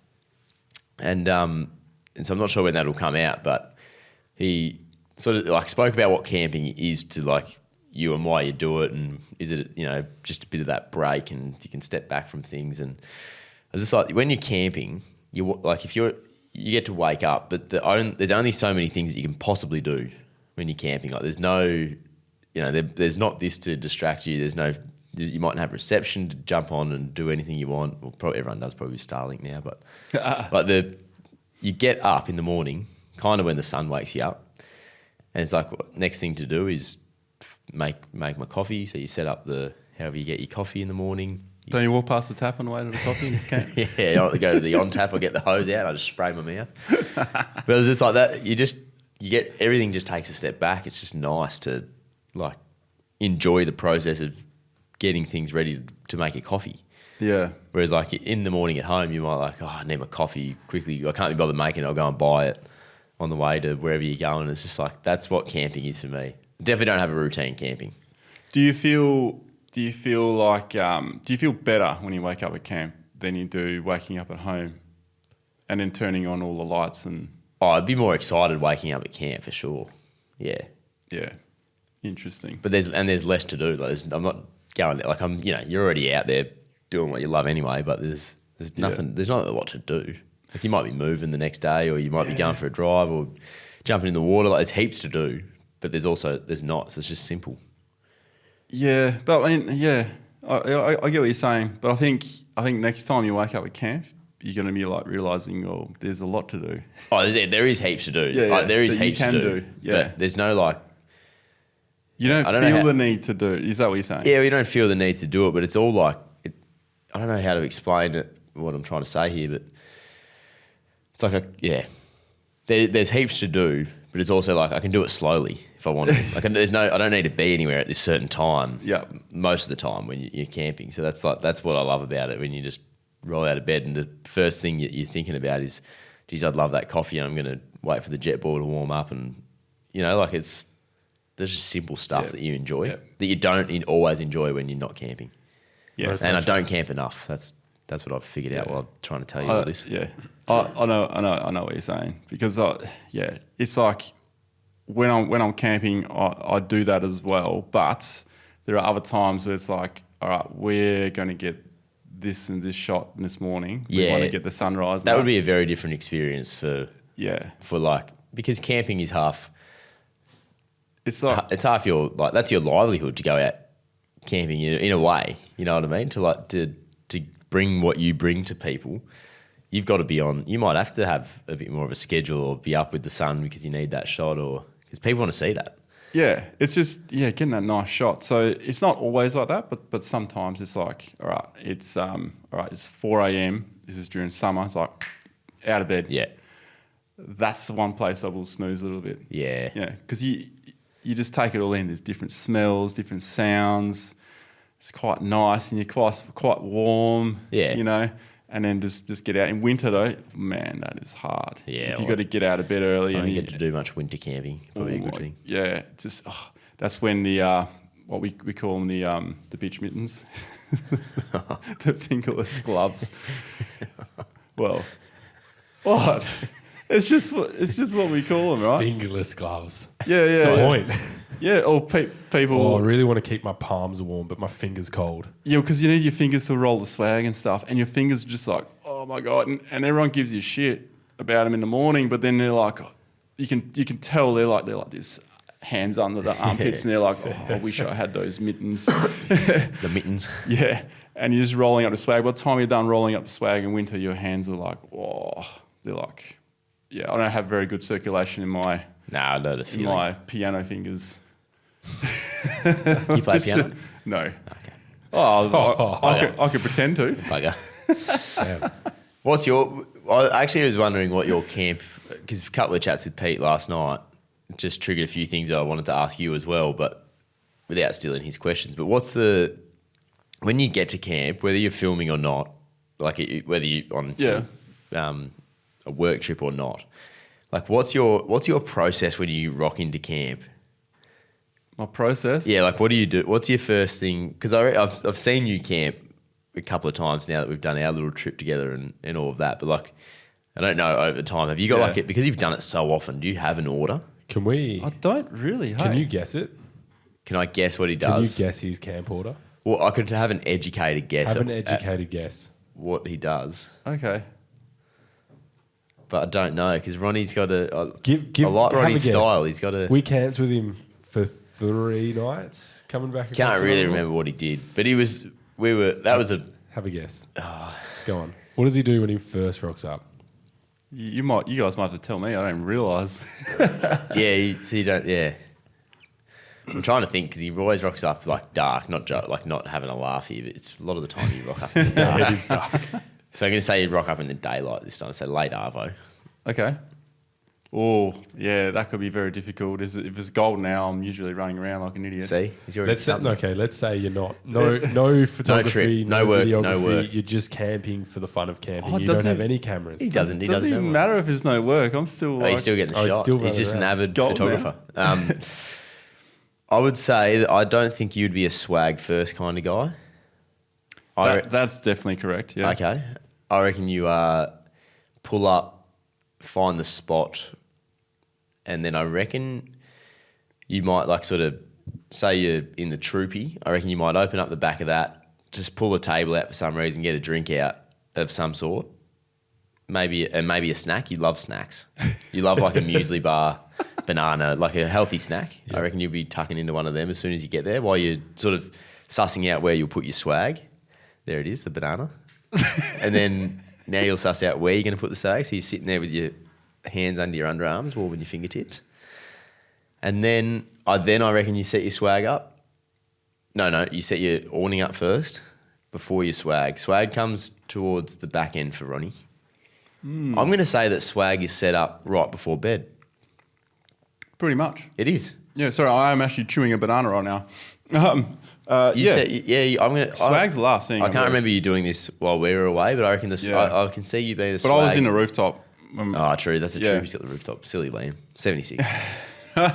and so I'm not sure when that'll come out, but he sort of like spoke about what camping is to like you and why you do it, and is it just a bit of that break and you can step back from things. And I was just like, when you're camping, you get to wake up, but there's only so many things that you can possibly do when you're camping. Like there's no, there's not this to distract you. You mightn't have reception to jump on and do anything you want. Well, probably everyone does, probably Starlink now, but you get up in the morning, kind of when the sun wakes you up, and it's like next thing to do is make my coffee. So you set up however you get your coffee in the morning. Don't you walk past the tap on the way to the coffee? You can't. Yeah, I go to the on tap, I get the hose out, and I just spray my mouth. But it's just like that. You get everything just takes a step back. It's just nice to like enjoy the process of getting things ready to make a coffee. Yeah. Whereas like in the morning at home, you might like, I need my coffee quickly. I can't be bothered making it. I'll go and buy it on the way to wherever you're going. It's just like, that's what camping is for me. Definitely don't have a routine camping. Do you feel better when you wake up at camp than you do waking up at home and then turning on all the lights and... Oh, I'd be more excited waking up at camp for sure. Yeah. Yeah. Interesting. But there's less to do. Like, I'm not going there. Like you're already out there doing what you love anyway, but there's nothing, there's not a lot to do. Like you might be moving the next day, or you might be going for a drive or jumping in the water. Like there's heaps to do, but there's not. So it's just simple. Yeah, but I mean, yeah, I get what you're saying. But I think next time you wake up at camp, you're going to be like realizing, oh, there's a lot to do. Oh, there is heaps to do. Yeah, like, there is that heaps you can to do. Yeah, but there's no like. You don't feel the need to do. Is that what you're saying? Yeah, we don't feel the need to do it, but it's all like I don't know how to explain it. What I'm trying to say here, but it's like there's heaps to do, but it's also like I can do it slowly if I want to. Like I don't need to be anywhere at this certain time. Yeah, most of the time when you're camping. So that's what I love about it. When you just roll out of bed and the first thing you're thinking about is, geez, I'd love that coffee, and I'm going to wait for the jet ball to warm up, and there's just simple stuff that you enjoy that you don't always enjoy when you're not camping. Yes. And I don't camp enough. That's what I've figured out while I'm trying to tell you all this. Yeah, I know what you're saying, because it's like when I'm camping, I do that as well. But there are other times where it's like, all right, we're going to get this and this shot this morning. We want to get the sunrise. That would be a very different experience for because camping is half. It's half your that's your livelihood to go out camping in a way. You know what I mean? To bring what you bring to people, you've got to be on. You might have to have a bit more of a schedule or be up with the sun because you need that shot, or because people want to see that. Yeah, it's just getting that nice shot. So it's not always like that, but sometimes it's like, all right, it's 4 a.m. This is during summer. It's like out of bed. Yeah, that's the one place I will snooze a little bit. Yeah, because you you just take it all in. There's different smells, different sounds. It's quite nice, and you're quite warm. Yeah. You know, and then just get out. In winter though, man, that is hard. Yeah, if you got to get out of bed early. I and don't you get to do much winter camping. Probably a good thing. Yeah, just that's when the what we call them the bitch mittens, the fingerless gloves. Well, what? It's just what we call them, right? Fingerless gloves. Yeah, That's the point. Yeah, or people. Oh, I really want to keep my palms warm, but my fingers cold. Yeah, because you need your fingers to roll the swag and stuff, and your fingers are just like, oh my god, and everyone gives you shit about them in the morning, but then they're like, you can tell they're like this, hands under the armpits, and they're like, oh, I wish I had those mittens. The mittens. Yeah, and you're just rolling up the swag. By the time you're done rolling up the swag in winter, your hands are like, oh, they're like, yeah, I don't have very good circulation in my I know the feeling. piano fingers. Can you play piano? No. Okay. Oh, I could pretend to. Bugger. Damn. What's your... I actually was wondering what your camp... Because a couple of chats with Pete last night just triggered a few things that I wanted to ask you as well, but without stealing his questions. But what's the... When you get to camp, whether you're filming or not, like whether you're on a work trip or not, like what's your process when you rock into camp? My process? Yeah, like what do you do? What's your first thing? Because I've seen you camp a couple of times now that we've done our little trip together and all of that. But like, I don't know over time. Have you got like it because you've done it so often? Do you have an order? Can we? I don't really. Can hey? you guess it? Can I guess what he Can does? you guess his camp order? Well, I could have an educated guess. Have an at educated guess. what he does, Okay. but I don't know because Ronnie's got a. Give. I like have a Ronnie's guess. style. He's got a. We camped with him for 3 nights. Coming back. across Can't the really river. remember what he did, but he was. We were. That was a. Have a guess. Go on. What does he do when he first rocks up? You guys might have to tell me. I don't even realise. So you don't. Yeah. I'm trying to think because he always rocks up like dark, not like not having a laugh here, but it's a lot of the time you rock up in the dark. It is dark. So I'm going to say he'd rock up in the daylight this time, so late arvo. Okay. Oh, yeah, that could be very difficult. If it's golden hour, I'm usually running around like an idiot. See, he's already Let's say you're not. No photography, trip, no work, videography. no work. You're just camping for the fun of camping. Oh, you don't doesn't- have any cameras. He doesn't. He doesn't even know matter if there's no work. I'm still he's still getting the he's shot. still He's just an running avid Golden photographer. I would say that I don't think you'd be a swag first kind of guy. That's definitely correct, yeah. Okay. I reckon you pull up, find the spot, and then I reckon you might like sort of say you're in the troopy. I reckon you might open up the back of that, just pull a table out for some reason, get a drink out of some sort. Maybe a snack. You love snacks. You love like a muesli bar, banana, like a healthy snack. Yeah. I reckon you'll be tucking into one of them as soon as you get there while you're sort of sussing out where you'll put your swag. There it is, the banana. And then now you'll suss out where you're going to put the swag. So you're sitting there with your hands under your underarms, warming your fingertips. And then I reckon you set your swag up. No, you set your awning up first before your swag. Swag comes towards the back end for Ronnie. I'm going to say that swag is set up right before bed. Pretty much. It is. Yeah, sorry, I am actually chewing a banana right now. I'm going to. Swag's the last thing. I can't remember you doing this while we were away, but I reckon I can see you being a swag. But I was in a rooftop. Oh, true. That's a Yeah. true. He's got the rooftop. Silly Liam. 76.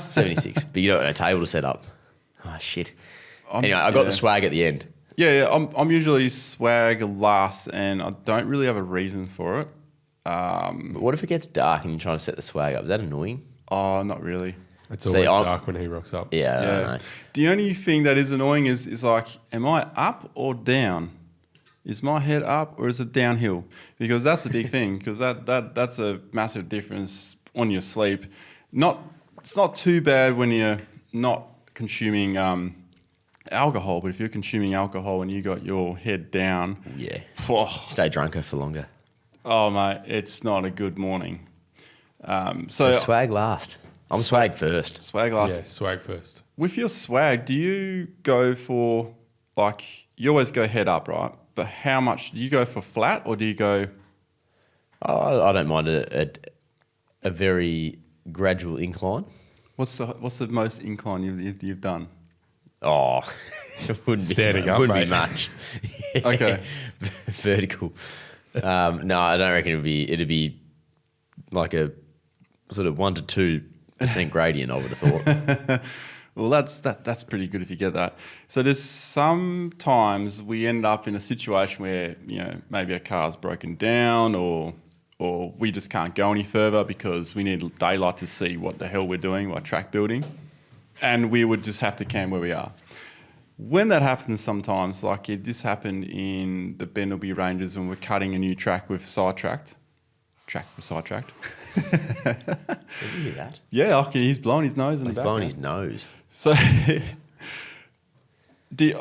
76. But you don't have a table to set up. Oh, shit. Anyway, I got the swag at the end. Yeah, I'm usually swag last, and I don't really have a reason for it. But what if it gets dark and you're trying to set the swag up? Is that annoying? Oh, not really. It's See, always I'm- dark when he rocks up. Yeah, I don't Yeah. know. The only thing that is annoying is like, am I up or down? Is my head up or is it downhill? Because that's a big thing. Because that's a massive difference on your sleep. It's not too bad when you're not consuming alcohol, but if you're consuming alcohol and you got your head down, Yeah. oh, Stay drunker for longer. mate, it's not a good morning. So So swag last. I'm swag first. swag last. Yeah, swag first. With your swag, do you go for, like, you always go head up, right? But how much, do you go for flat or do you go, I don't mind a very gradual incline. What's the most incline you've done? Oh, it wouldn't Standing be, up, wouldn't mate. be much. Okay. Vertical. No, I don't reckon it'd be like a sort of 1 to 2% gradient, I would have thought. Well, that's pretty good if you get that. So there's sometimes we end up in a situation where, maybe a car's broken down or we just can't go any further because we need daylight to see what the hell we're doing by track building. And we would just have to camp where we are. When that happens sometimes, like this happened in the Bendelby Ranges when we're cutting a new track with sidetracked. Track with sidetracked. Did you hear that? Yeah, okay, he's blowing his nose in He's the blowing background. his nose. So the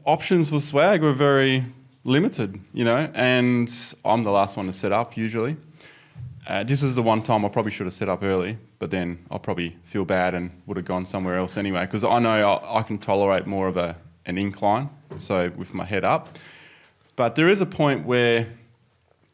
options for swag were very limited, and I'm the last one to set up usually. This is the one time I probably should have set up early, but then I'll probably feel bad and would have gone somewhere else anyway because I know I can tolerate more of an incline, so with my head up. But there is a point where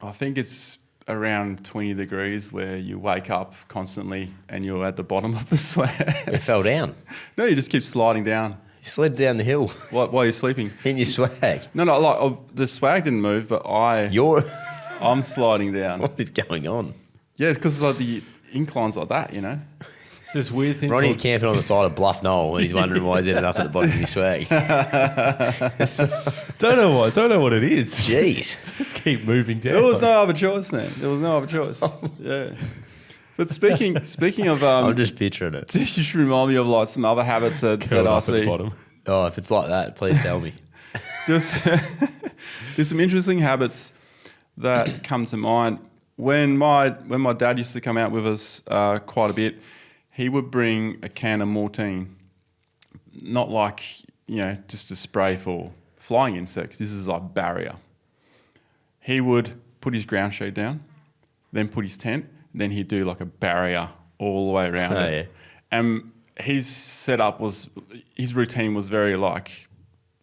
I think it's around 20 degrees where you wake up constantly and you're at the bottom of the swag. It fell down. No, you just keep sliding down He slid down the hill while you're sleeping. in your swag. No, the swag didn't move, but I'm sliding down. What is going on? Yeah, it's because like the incline's like that, It's this weird thing. Ronnie's called- camping on the side of Bluff Knoll and he's wondering why he's ended up at the bottom of his swag. Don't know what it is. Jeez. Just keep moving down. There was no other choice, man. There was no other choice. Yeah. But speaking of, I'm just picturing it. you should remind me of like some other habits that Curled I up at the see. bottom. Oh, if it's like that, please tell me. There's some interesting habits that come to mind. When my dad used to come out with us quite a bit, he would bring a can of Mortine, not like, just a spray for flying insects. This is like barrier. He would put his ground sheet down, then put his tent, then he'd do like a barrier all the way around Oh, it. yeah. And his routine was very like,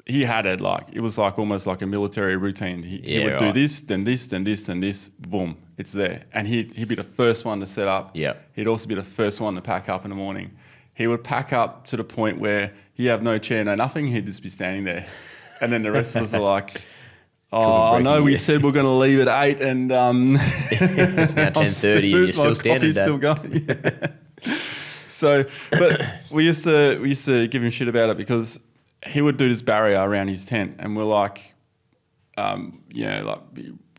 he had it like, it was like almost like a military routine. He would do right. this, then this, then this, then this, boom, it's there. And he'd be the first one to set up. Yeah. He'd also be the first one to pack up in the morning. He would pack up to the point where he'd have no chair, no nothing. He'd just be standing there. And then the rest of us are like, oh, I know we said we're going to leave at 8 and It's now 10:30 and you're still standing there. still going. Yeah. So, but we used to give him shit about it because he would do this barrier around his tent, and we're like,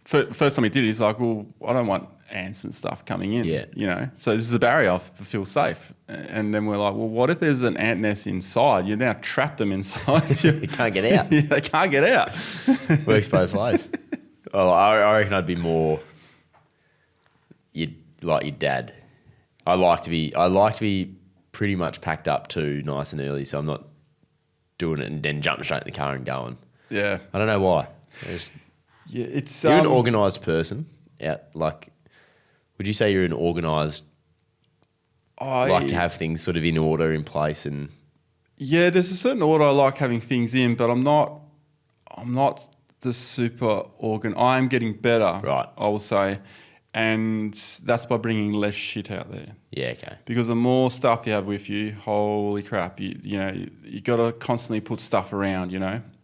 first time he did it, he's like, well, I don't want ants and stuff coming in. Yeah. So this is a barrier. I feel safe. And then we're like, well, what if there's an ant nest inside? You now trap them inside. You can't get out. Yeah, they can't get out. Works both ways. Oh, I reckon I'd be more like your dad. I like to be pretty much packed up too, nice and early, so I'm not doing it and then jumping straight in the car and going. Yeah. I don't know why. Yeah, it's You're an organised person. Yeah, would you say you're an organised? Like to have things sort of in order, in place, and Yeah, there's a certain order I like having things in, but I'm not the super I am getting better, Right. I will say, and that's by bringing less shit out there. yeah, okay, Because the more stuff you have with you, holy crap, you got to constantly put stuff around,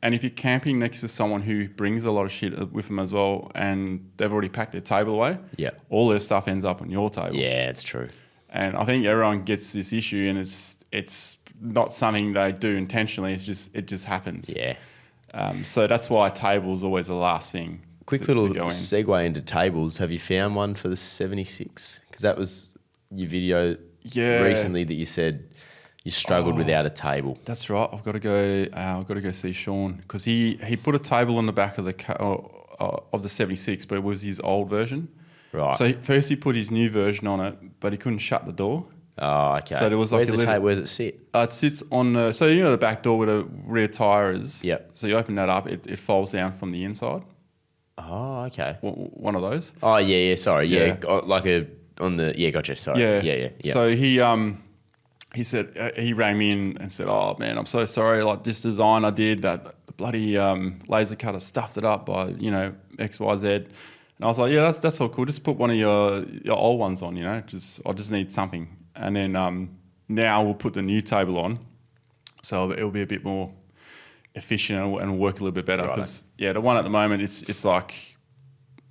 And if you're camping next to someone who brings a lot of shit with them as well, and they've already packed their table away, yeah, all their stuff ends up on your table. yeah, it's true. And I think everyone gets this issue, and it's not something they do intentionally. It just happens. Yeah. So that's why table's always the last thing. Quick to little go in. segue into tables. Have you found one for the 76? Because that was your video recently that you said you struggled without a table. That's right. I've got to go see Sean because he put a table on the back of the 76, but it was his old version. Right. So first he put his new version on it, but he couldn't shut the door. Oh, okay. So there was like Where's a the little- table? Where does it sit? It sits on the back door where the rear tyre is. Yep. So you open that up, it folds down from the inside. Oh, okay. One of those. Oh, yeah. Sorry, Yeah. Gotcha. Sorry. Yeah. So he said he rang me in and said, "Oh man, I'm so sorry. Like this design I did, that the bloody laser cutter stuffed it up by X, Y, Z." And I was like, "Yeah, that's all cool. Just put one of your old ones on. I just need something." And then now we'll put the new table on, so it'll be a bit more efficient and work a little bit better. Because the one at the moment, it's like,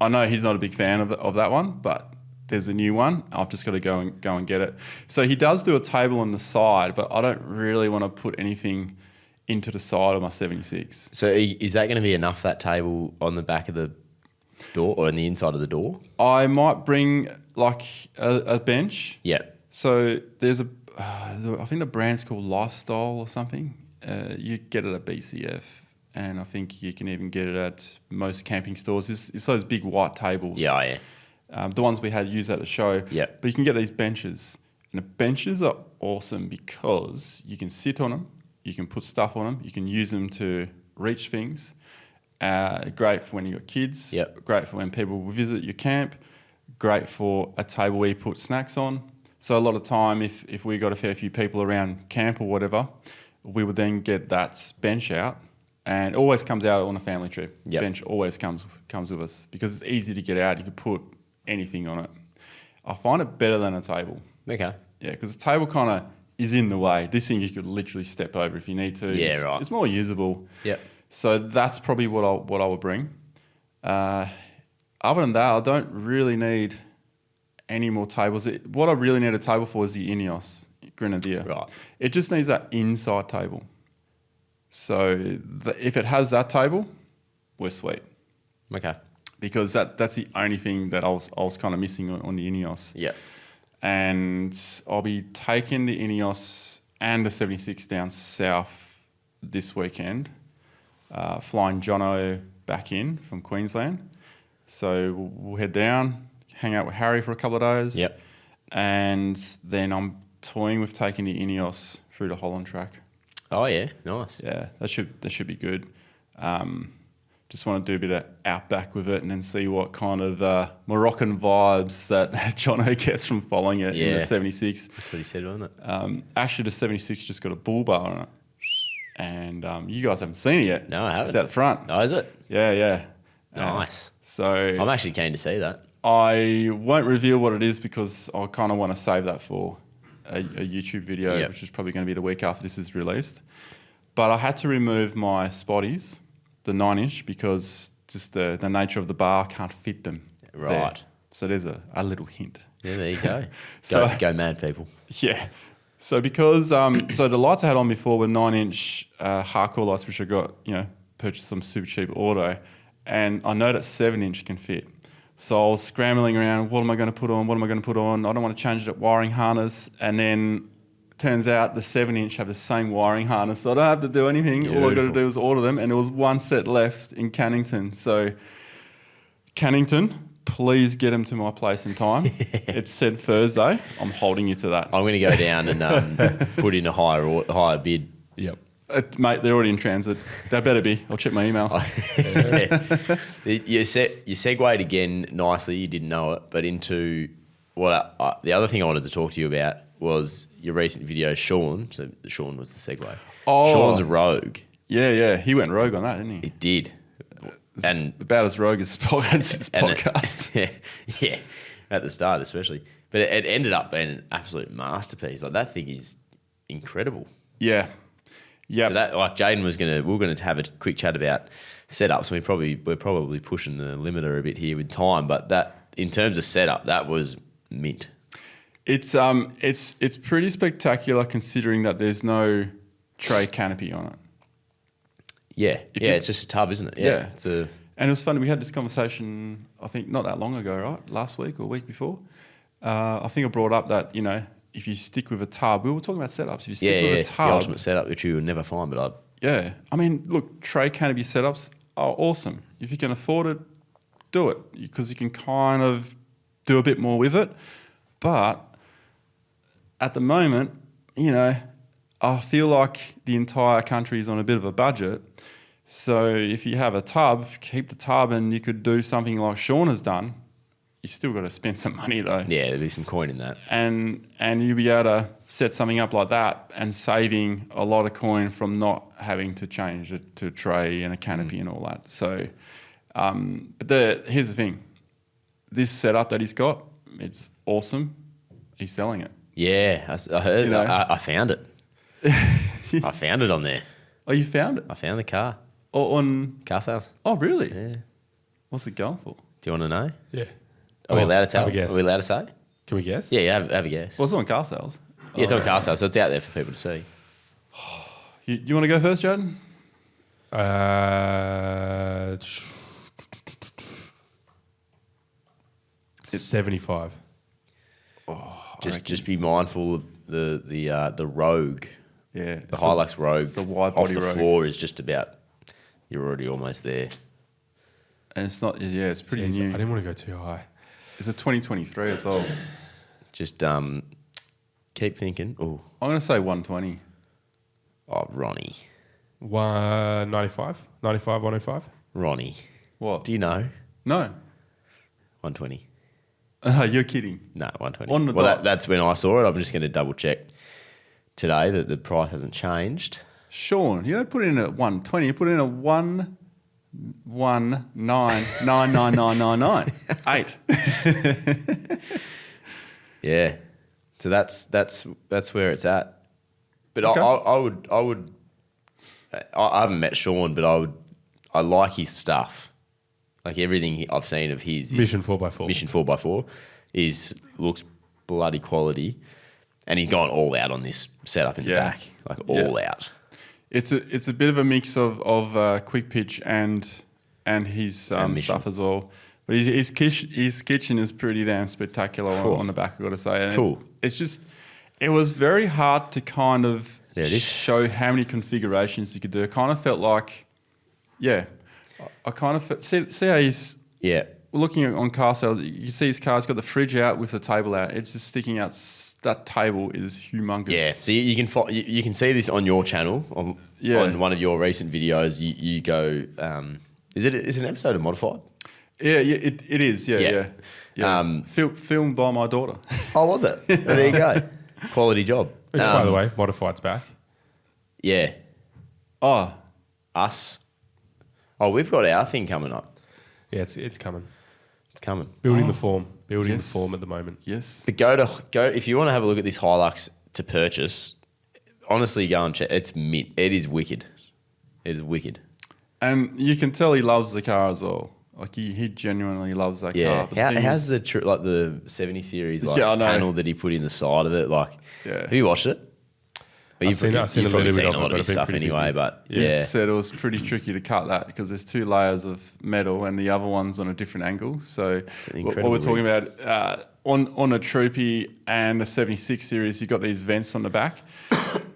I know he's not a big fan of that one, but there's a new one. I've just got to go and get it. So he does do a table on the side, but I don't really want to put anything into the side of my 76. So is that going to be enough, that table on the back of the door or on the inside of the door? I might bring like a bench. Yeah. So there's I think the brand's called Lifestyle or something. You get it at BCF, and I think you can even get it at most camping stores. It's those big white tables. Yeah. The ones we had used at the show. Yeah. But you can get these benches. And the benches are awesome because you can sit on them, you can put stuff on them, you can use them to reach things. Great for when you've got kids. Yep. Great for when people will visit your camp. Great for a table where you put snacks on. So a lot of time, if we got a fair few people around camp or whatever, we would then get that bench out, and it always comes out on a family trip. Yep. Bench always comes with us because it's easy to get out. You can put anything on it. I find it better than a table. Okay. Yeah, because the table kind of is in the way. This thing you could literally step over if you need to. Yeah, right. It's more usable. Yep. So that's probably what I would bring. Other than that, I don't really need any more tables. What I really need a table for is the NVES Grenadier. Right. It just needs that inside table. So if it has that table, we're sweet. Okay. Because that's the only thing that I was kind of missing on the NVES. Yeah. And I'll be taking the NVES and the 76 down south this weekend, flying Jono back in from Queensland. So we'll head down, hang out with Harry for a couple of days. Yep. And then I'm toying with taking the NVES through the Holland track. Oh yeah, nice. Yeah, that should be good. Just want to do a bit of outback with it and then see what kind of Moroccan vibes that Jono gets from following it in the 76. That's what he said, wasn't it? Actually, the 76 just got a bull bar on it. And you guys haven't seen it yet. No, I haven't. It's out the front. Oh, is it? Yeah. Nice. So I'm actually keen to see that. I won't reveal what it is because I kind of want to save that for a YouTube video, which is probably going to be the week after this is released. But I had to remove my spotties, the 9-inch, because just the nature of the bar can't fit them. Right. There. So there's a little hint. Yeah, there you go. So- go mad, people. Yeah. So because so the lights I had on before were 9-inch hardcore lights, which I got purchased some super cheap auto, and I know that 7-inch can fit. So I was scrambling around. What am I going to put on? What am I going to put on? I don't want to change the wiring harness, and then turns out the 7-inch have the same wiring harness, so I don't have to do anything. All I got to do is order them, and there was one set left in Cannington. So Cannington, please get them to my place in time. It's said Thursday. I'm holding you to that. I'm going to go down and put in a higher bid. Yep. Mate, they're already in transit. They better be. I'll check my email. You segued again nicely. You didn't know it, but into what the other thing I wanted to talk to you about was your recent video, Sean. So Sean was the segue. Oh. Sean's a rogue. Yeah. He went rogue on that, didn't he? He did. And about as rogue as his podcast. Yeah, at the start especially. But it ended up being an absolute masterpiece. Like, that thing is incredible. Yeah. Yeah. So that, like, Jaden we were gonna have a quick chat about setups. We're probably pushing the limiter a bit here with time, but that, in terms of setup, that was mint. It's pretty spectacular considering that there's no tray canopy on it. Yeah, it's just a tub, isn't it? Yeah. And it was funny. We had this conversation, I think, not that long ago, right? Last week or week before. I think I brought up that, if you stick with a tub, we were talking about setups. If you stick with a tub, the ultimate setup, which you will never find, but I mean, look, tray canopy setups are awesome. If you can afford it, do it, because you can kind of do a bit more with it. But at the moment, I feel like the entire country is on a bit of a budget. So if you have a tub, keep the tub, and you could do something like Sean has done. You still got to spend some money though. yeah, there'll be some coin in that. And you'll be able to set something up like that and saving a lot of coin from not having to change it to a tray and a canopy and all that. So, but here's the thing. This setup that he's got, it's awesome. He's selling it. Yeah, I heard. You know? I found it. I found it on there. Oh, you found it? I found the car. Or on... Car sales. Oh, really? Yeah. What's it going for? Do you want to know? Yeah. Are we allowed to tell? Have a guess. Are we allowed to say? Can we guess? Yeah, have a guess. Well, it's on car sales. Yeah, it's on car sales, so it's out there for people to see. You want to go first, Jaden? 75. Just be mindful of the Rogue. Yeah. The Hilux Rogue. the wide off body the Rogue. floor is just about. You're already almost there. And it's not... Yeah, it's pretty Jeez, new. I didn't want to go too high. It's a 2023 as well. Just keep thinking. Oh, I'm going to say 120. Ronnie. 195? 95, 105? Ronnie. What? Do you know? No. 120. You're kidding. No, 120. On the well, dot. that's when I saw it. I'm just going to double check today that the price hasn't changed. Sean, you don't put it in at 120. You put it in at 1199999 8. Yeah. So that's where it's at. But Okay. I haven't met Sean, but I like his stuff. Like everything I've seen of his Mission 4x4. Mission 4x4 looks bloody quality, and he's gone all out on this setup in the Yeah. back, like all out. It's a bit of a mix of quick pitch and his Mission. stuff as well. But his kitchen is pretty damn spectacular Cool. on the back, I've got to say. And Cool. It was very hard to kind of There it is. show how many configurations you could do. It kind of felt like, yeah, I kind of felt, see how he's Yeah. looking on car sales. You see his car's got the fridge out with the table out. It's just sticking out. That table is humongous. Yeah, so you can see this on your channel on one of your recent videos. You go, is it an episode of Modified? Yeah, it is. Yeah. Filmed by my daughter. Oh, was it? Well, there you go. Quality job. Which, by the way, Modified's back. Yeah, Oh, us. Oh, we've got our thing coming up. Yeah, it's coming. It's coming. Building the form. Building Yes. the form at the moment. yes. But go if you want to have a look at this Hilux to purchase. Honestly, go and check. It's mint. It is wicked. It is wicked. And you can tell he loves the car as well. Like he genuinely loves that Yeah. car. But the thing How's is- the 70 series Yeah, I know. panel that he put in the side of it? Like, Yeah. have you watched it? Well, I've seen you've a probably little bit seen of a it, lot but of his I've been stuff pretty anyway. busy. But He yeah, said it was pretty tricky to cut that because there's 2 layers of metal and the other one's on a different angle. So an what incredible we're talking about on a Troopy and a 76 series, you've got these vents on the back,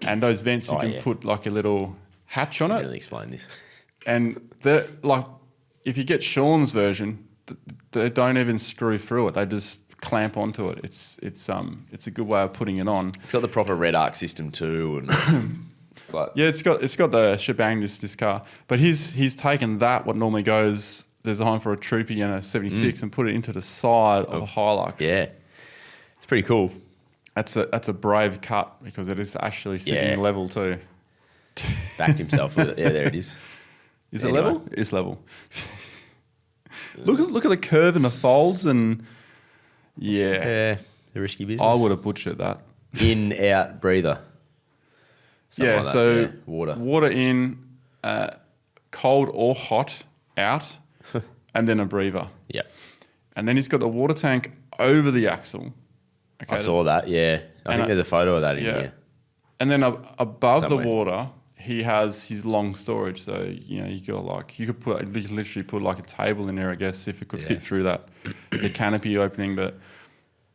and those vents you can put like a little hatch on I it. can't really explain this. And they're like, if you get Sean's version, they don't even screw through it. They just clamp onto it. It's a good way of putting it on. It's got the proper red arc system too, and like, Yeah, it's got the shebang this car. But he's taken that what normally goes designed for a Troopy and a 76 and put it into the side of a Hilux. yeah, it's pretty cool. That's a brave cut because it is actually sitting Yeah. level too. Backed himself with it. Yeah, there it is. Is it Anyway. level? It's level. Look at the curve and the folds and Yeah, the risky business. I would have butchered that. In, out, breather. Something Yeah, like that. so Yeah, water. water in, cold or hot out, and then a breather. Yeah, And then he's got the water tank over the axle. Okay, I saw that. Yeah, I think there's a photo of that in yeah. here. And then above Somewhere. the water, he has his long storage. So you could literally put like a table in there, I guess, if it could fit through that the canopy opening. But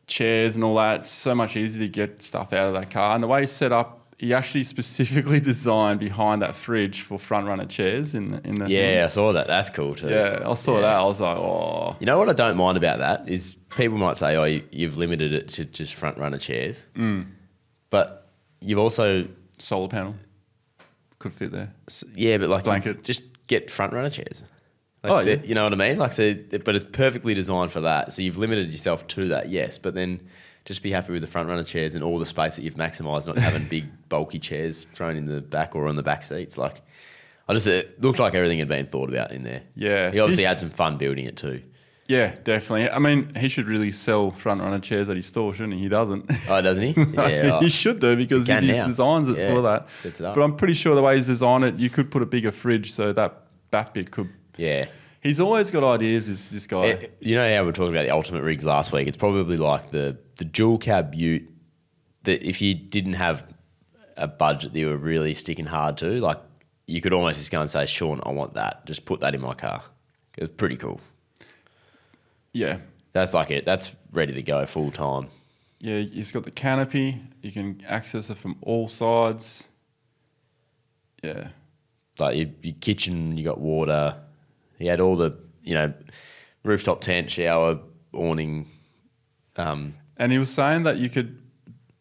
chairs and all that, it's so much easier to get stuff out of that car. And the way he's set up, he actually specifically designed behind that fridge for front runner chairs in the Yeah, I saw that. That's cool too. Yeah, I saw that. I was like, oh. You know what I don't mind about that is people might say, oh, you've limited it to just front runner chairs. But you've also, Solar panel could fit there. yeah, but like Blanket. just get front runner chairs. Like Oh, yeah. You know what I mean? Like, so, but it's perfectly designed for that. So you've limited yourself to that, yes. But then just be happy with the front runner chairs and all the space that you've maximised, not having big bulky chairs thrown in the back or on the back seats. Like, it looked like everything had been thought about in there. Yeah. He obviously had some fun building it too. Yeah, definitely. I mean, he should really sell front runner chairs at his store, shouldn't he? He doesn't. Oh, doesn't he? Yeah, He should do because he can just now. designs it Yeah, for that. sets it up. But I'm pretty sure the way he's designed it, you could put a bigger fridge so that back bit could. Yeah. He's always got ideas, this guy. You know how we were talking about the ultimate rigs last week? It's probably like the dual cab ute that if you didn't have a budget that you were really sticking hard to, like you could almost just go and say, Sean, I want that. Just put that in my car. It's pretty cool. Yeah. That's like it. That's ready to go full time. Yeah, he's got the canopy. You can access it from all sides. Yeah. Like your kitchen, you got water. He had all the, rooftop tent, shower, awning. And he was saying that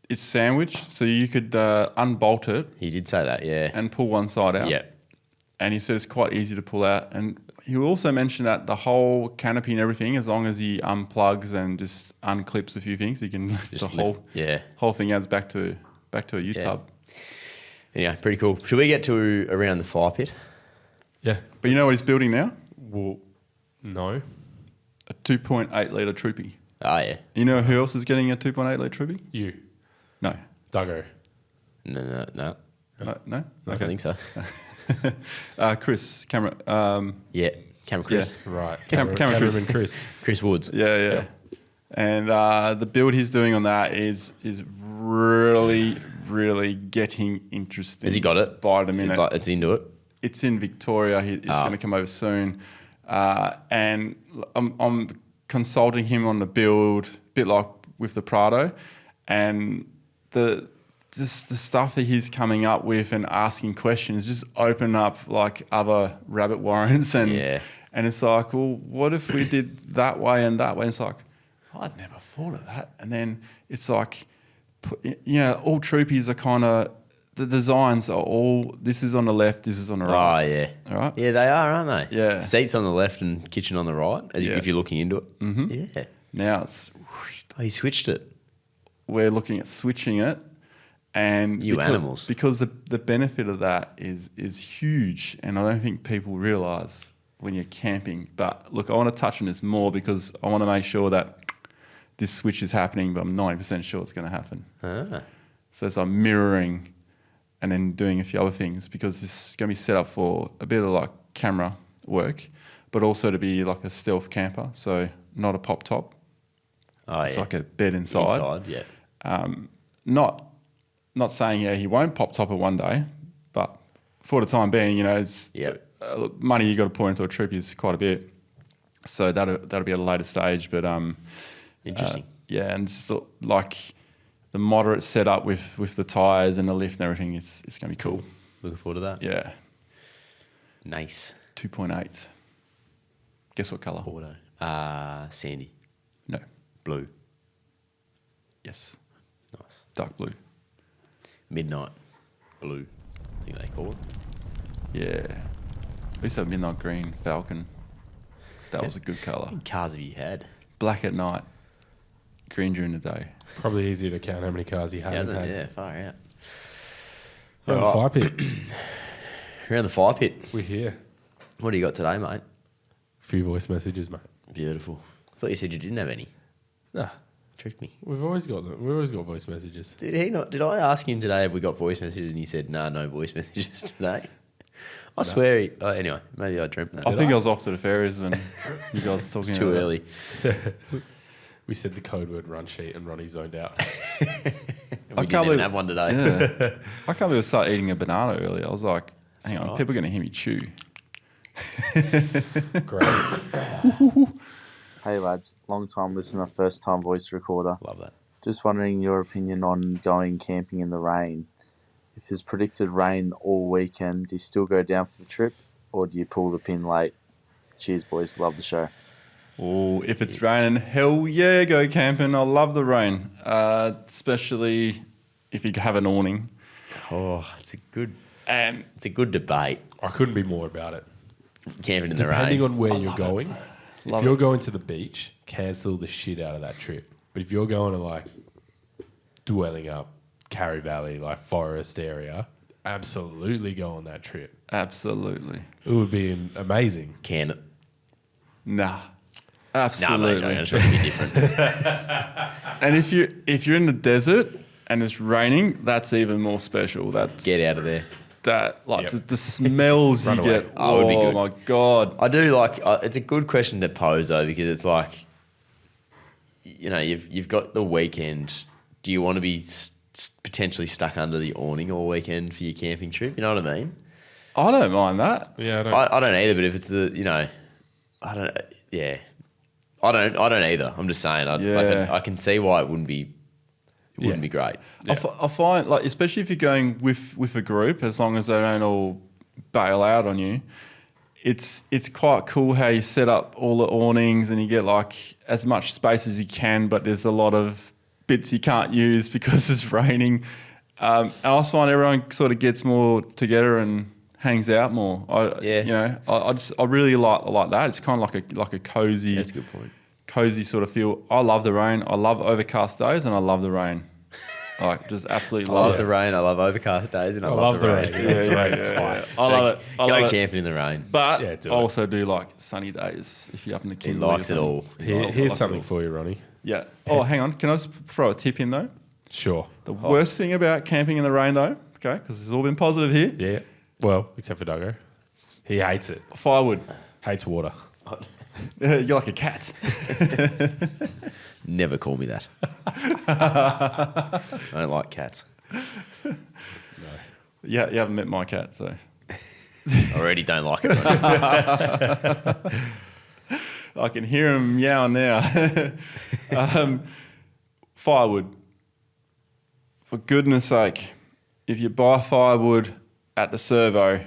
it's sandwiched, so you could unbolt it He did say that, yeah. and pull one side out. Yeah. And he said it's quite easy to pull out. And he also mentioned that the whole canopy and everything, as long as he unplugs and just unclips a few things, he can lift Just the whole thing adds back to a U-tub. Anyway, pretty cool. Should we get to around the fire pit? Yeah. But you know what he's building now? Well, no. A 2.8 litre troopy. Oh, yeah. You know who else is getting a 2.8 litre troopy? You. No. Duggo. No. No? I don't think so. Chris, camera. Yeah, Cameron Chris. Right. Cameron Cameraman Chris. Chris Woods. Yeah. And the build he's doing on that is really, really getting interesting. Has he got it? By the minute. It's into it. It's in Victoria. It's going to come over soon. And I'm consulting him on the build, a bit like with the Prado. And the stuff that he's coming up with and asking questions just open up like other rabbit warrens. And it's like, well, what if we did that way and that way? And it's like, I'd never thought of that. And then it's like, all troopies are kind of, the designs are all, this is on the left, this is on the right. Oh, yeah. All right? Yeah, they are, aren't they? Yeah. Seats on the left and kitchen on the right, if you're looking into it. Mm-hmm. Yeah. Now it's, Oh, he switched it. we're looking at switching it. And Animals. because the benefit of that is huge, and I don't think people realise when you're camping. But look, I want to touch on this more because I want to make sure that this switch is happening, but I'm 90% sure it's going to happen. So it's like mirroring and then doing a few other things because this is going to be set up for a bit of like camera work, but also to be like a stealth camper. So not a pop top. Oh, It's yeah. like a bed inside. Yeah. Not saying he won't pop top it one day, but for the time being, it's money you got to pour into a trip is quite a bit. So that'll be at a later stage, but Interesting. and still, like the moderate setup with the tires and the lift and everything, it's going to be cool. Looking forward to that. Yeah, Nice. 2.8. Guess what color? Auto. Sandy. No. Blue. Yes. Nice. Dark blue. Midnight. Blue. I think they call it. Yeah. We used to have midnight green Falcon. That was a good color. How many cars have you had? Black at night, green during the day. Probably easier to count how many cars he hasn't had. Yeah, far out. Around the fire pit. Around the fire pit. We're here. What do you got today, mate? Few voice messages, mate. Beautiful. I thought you said you didn't have any. Nah. Tricked me. We've always got them. We've always got voice messages. Did he not? Did I ask him today if we got voice messages and he said, no voice messages today? I swear he... Oh, anyway, maybe I dreamt that. I think I was off to the ferries when you guys were talking. It's too about early. We said the code word run sheet and Ronnie zoned out. We didn't even have one today. Yeah. I can't believe I started eating a banana earlier. I was like, hang on, right. people are going to hear me chew. Great. Hey lads, long time listener, first time voice recorder. Love that. Just wondering your opinion on going camping in the rain. If there's predicted rain all weekend, do you still go down for the trip or do you pull the pin late? Cheers boys, love the show. Oh, if it's raining, hell yeah, go camping. I love the rain, especially if you have an awning. Oh, it's a good And debate. I couldn't be more about it. Camping in the Depending rain. on where you're going, if you're going to the beach, cancel the shit out of that trip. But if you're going to like dwelling up Carry Valley, like forest area, absolutely go on that trip. absolutely. It would be amazing. Can it? Nah. Nah, Absolutely. mate, I just want to be different. And if you're in the desert and it's raining, that's even more special. That's Get out of there. that like Yep. the smells you Run away. get. Oh, it would be good. my god! I do like. It's a good question to pose though, because it's like, you know, you've got the weekend. Do you want to be potentially stuck under the awning all weekend for your camping trip? You know what I mean? I don't mind that. Yeah, I don't. I don't either. But if it's the, you know, I don't. Yeah, I don't either. I'm just saying. Yeah. I can see why it wouldn't be. It wouldn't be great. I find like especially if you're going with a group, as long as they don't all bail out on you. It's quite cool how you set up all the awnings and you get like as much space as you can, but there's a lot of bits you can't use because it's raining. And I also find everyone sort of gets more together and hangs out more. I really like that. It's kind of like a cozy. That's a good point. Cozy sort of feel. I love the rain. I love overcast days, and I love the rain. Like just absolutely I love love the rain. I love overcast days, and I I love the rain. It's Yeah, rained yeah, twice. I love it. I Go love it. camping in the rain. But Yeah, do I it. also do like sunny days if you're up in the He Kimberley. likes it all. Here's something for you, Ronnie. Yeah. Oh, hang on. Can I just throw a tip in though? Sure. The worst thing about camping in the rain though, okay, because it's all been positive here. Yeah. Well, except for Doggo. He hates it. Firewood. Hates water. You're like a cat. Never call me that. I don't like cats. Yeah, you haven't met my cat, so I already don't like it. I can hear him meowing now. Firewood. For goodness sake, if you buy firewood at the servo,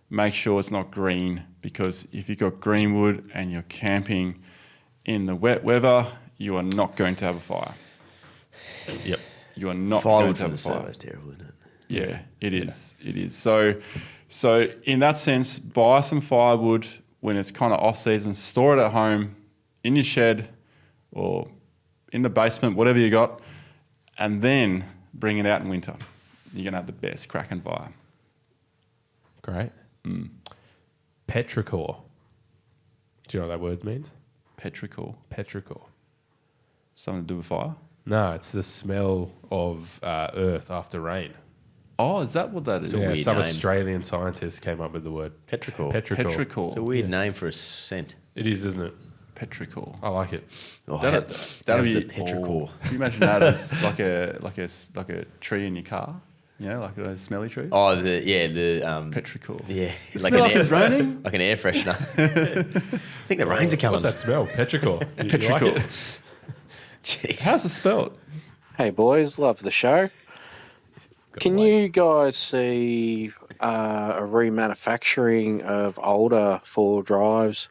make sure it's not green, because if you've got green wood and you're camping in the wet weather, you are not going to have a fire. Yep. You are not Firewood going from to the have a servo fire. is terrible, isn't it? Yeah, it is. It is. So in that sense, buy some firewood when it's kind of off season. Store it at home, in your shed, or in the basement, whatever you got, and then bring it out in winter. You're gonna have the best cracking fire. Great. Petrichor. Do you know what that word means? Petrichor. Petrichor. Something to do with fire. No, it's the smell of earth after rain. Oh, is that what that is? a Yeah, weird some name. Australian scientists came up with the word Petrichor. petrichor. Petrichor. It's a weird name for a scent. It is, isn't it? Petrichor. I like it. Oh, That'd how's be the petrichor. Oh, can you imagine that as like a tree in your car? You know, like those smelly trees. Oh, the Petrichor. yeah, Smell like it's raining? like an air freshener. I think the rains are coming. What's that smell? Petrichor. You like Petrichor. it? Jeez. How's it spelled? Hey boys, love the show. Can you guys see a remanufacturing of older four drives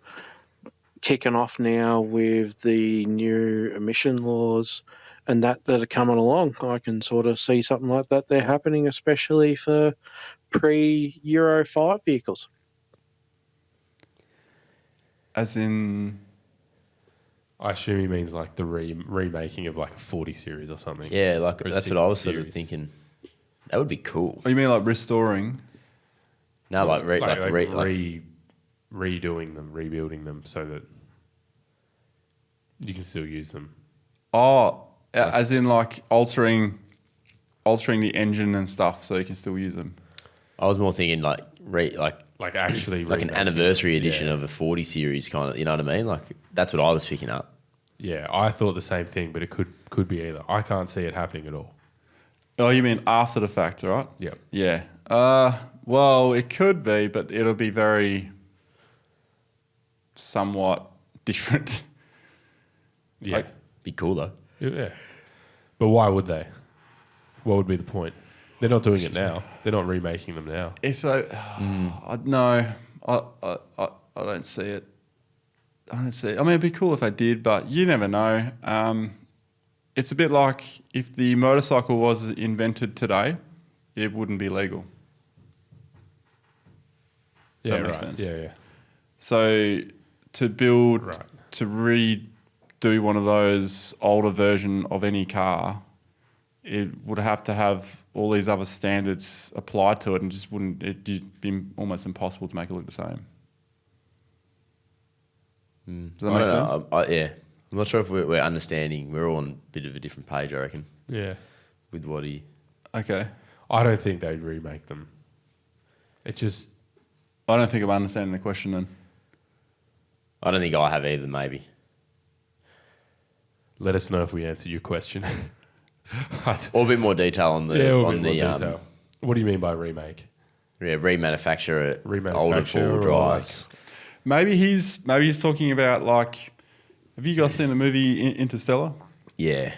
kicking off now with the new emission laws and that are coming along? I can sort of see something like that there happening, especially for pre-Euro 5 vehicles. As in, I assume he means like the remaking of like a 40 series or something. Yeah, like Or a that's what I 60 was sort of series. thinking. That would be cool. oh, you mean like restoring? No, like redoing them, rebuilding them so that you can still use them. Oh, as in like altering the engine and stuff so you can still use them. I was more thinking like Like actually like an remaking anniversary them. edition Yeah. of a 40 series kind of. You know what I mean? Like that's what I was picking up. Yeah, I thought the same thing, but it could be either. I can't see it happening at all. Oh, you mean after the fact, right? Yep. Yeah. Well, it could be, but it'll be very somewhat different. Yeah. Like- Be cool though. Yeah. But why would they? What would be the point? They're not doing it now. They're not remaking them now. If they, no, I don't see it. I don't see it. I mean, it'd be cool if they did, but you never know. It's a bit like if the motorcycle was invented today, it wouldn't be legal. Yeah, That makes right. sense. Yeah, yeah. So to build, Right. to redo one of those older version of any car, it would have to have all these other standards applied to it, and just wouldn't. It'd be almost impossible to make it look the same. Does that make sense? Yeah. I'm not sure if we're understanding. We're all on a bit of a different page, I reckon, Yeah. with what he... Okay. I don't think they'd remake them. It just... I don't think I'm understanding the question then. I don't think I have either, maybe. Let us know if we answered your question. Or a bit more detail on the... Yeah, or a on bit the more detail. What do you mean by remake? Yeah, remanufacture older Remanufacture four-wheel or drives. Maybe he's talking about like. Have you guys seen the movie Interstellar? Yeah.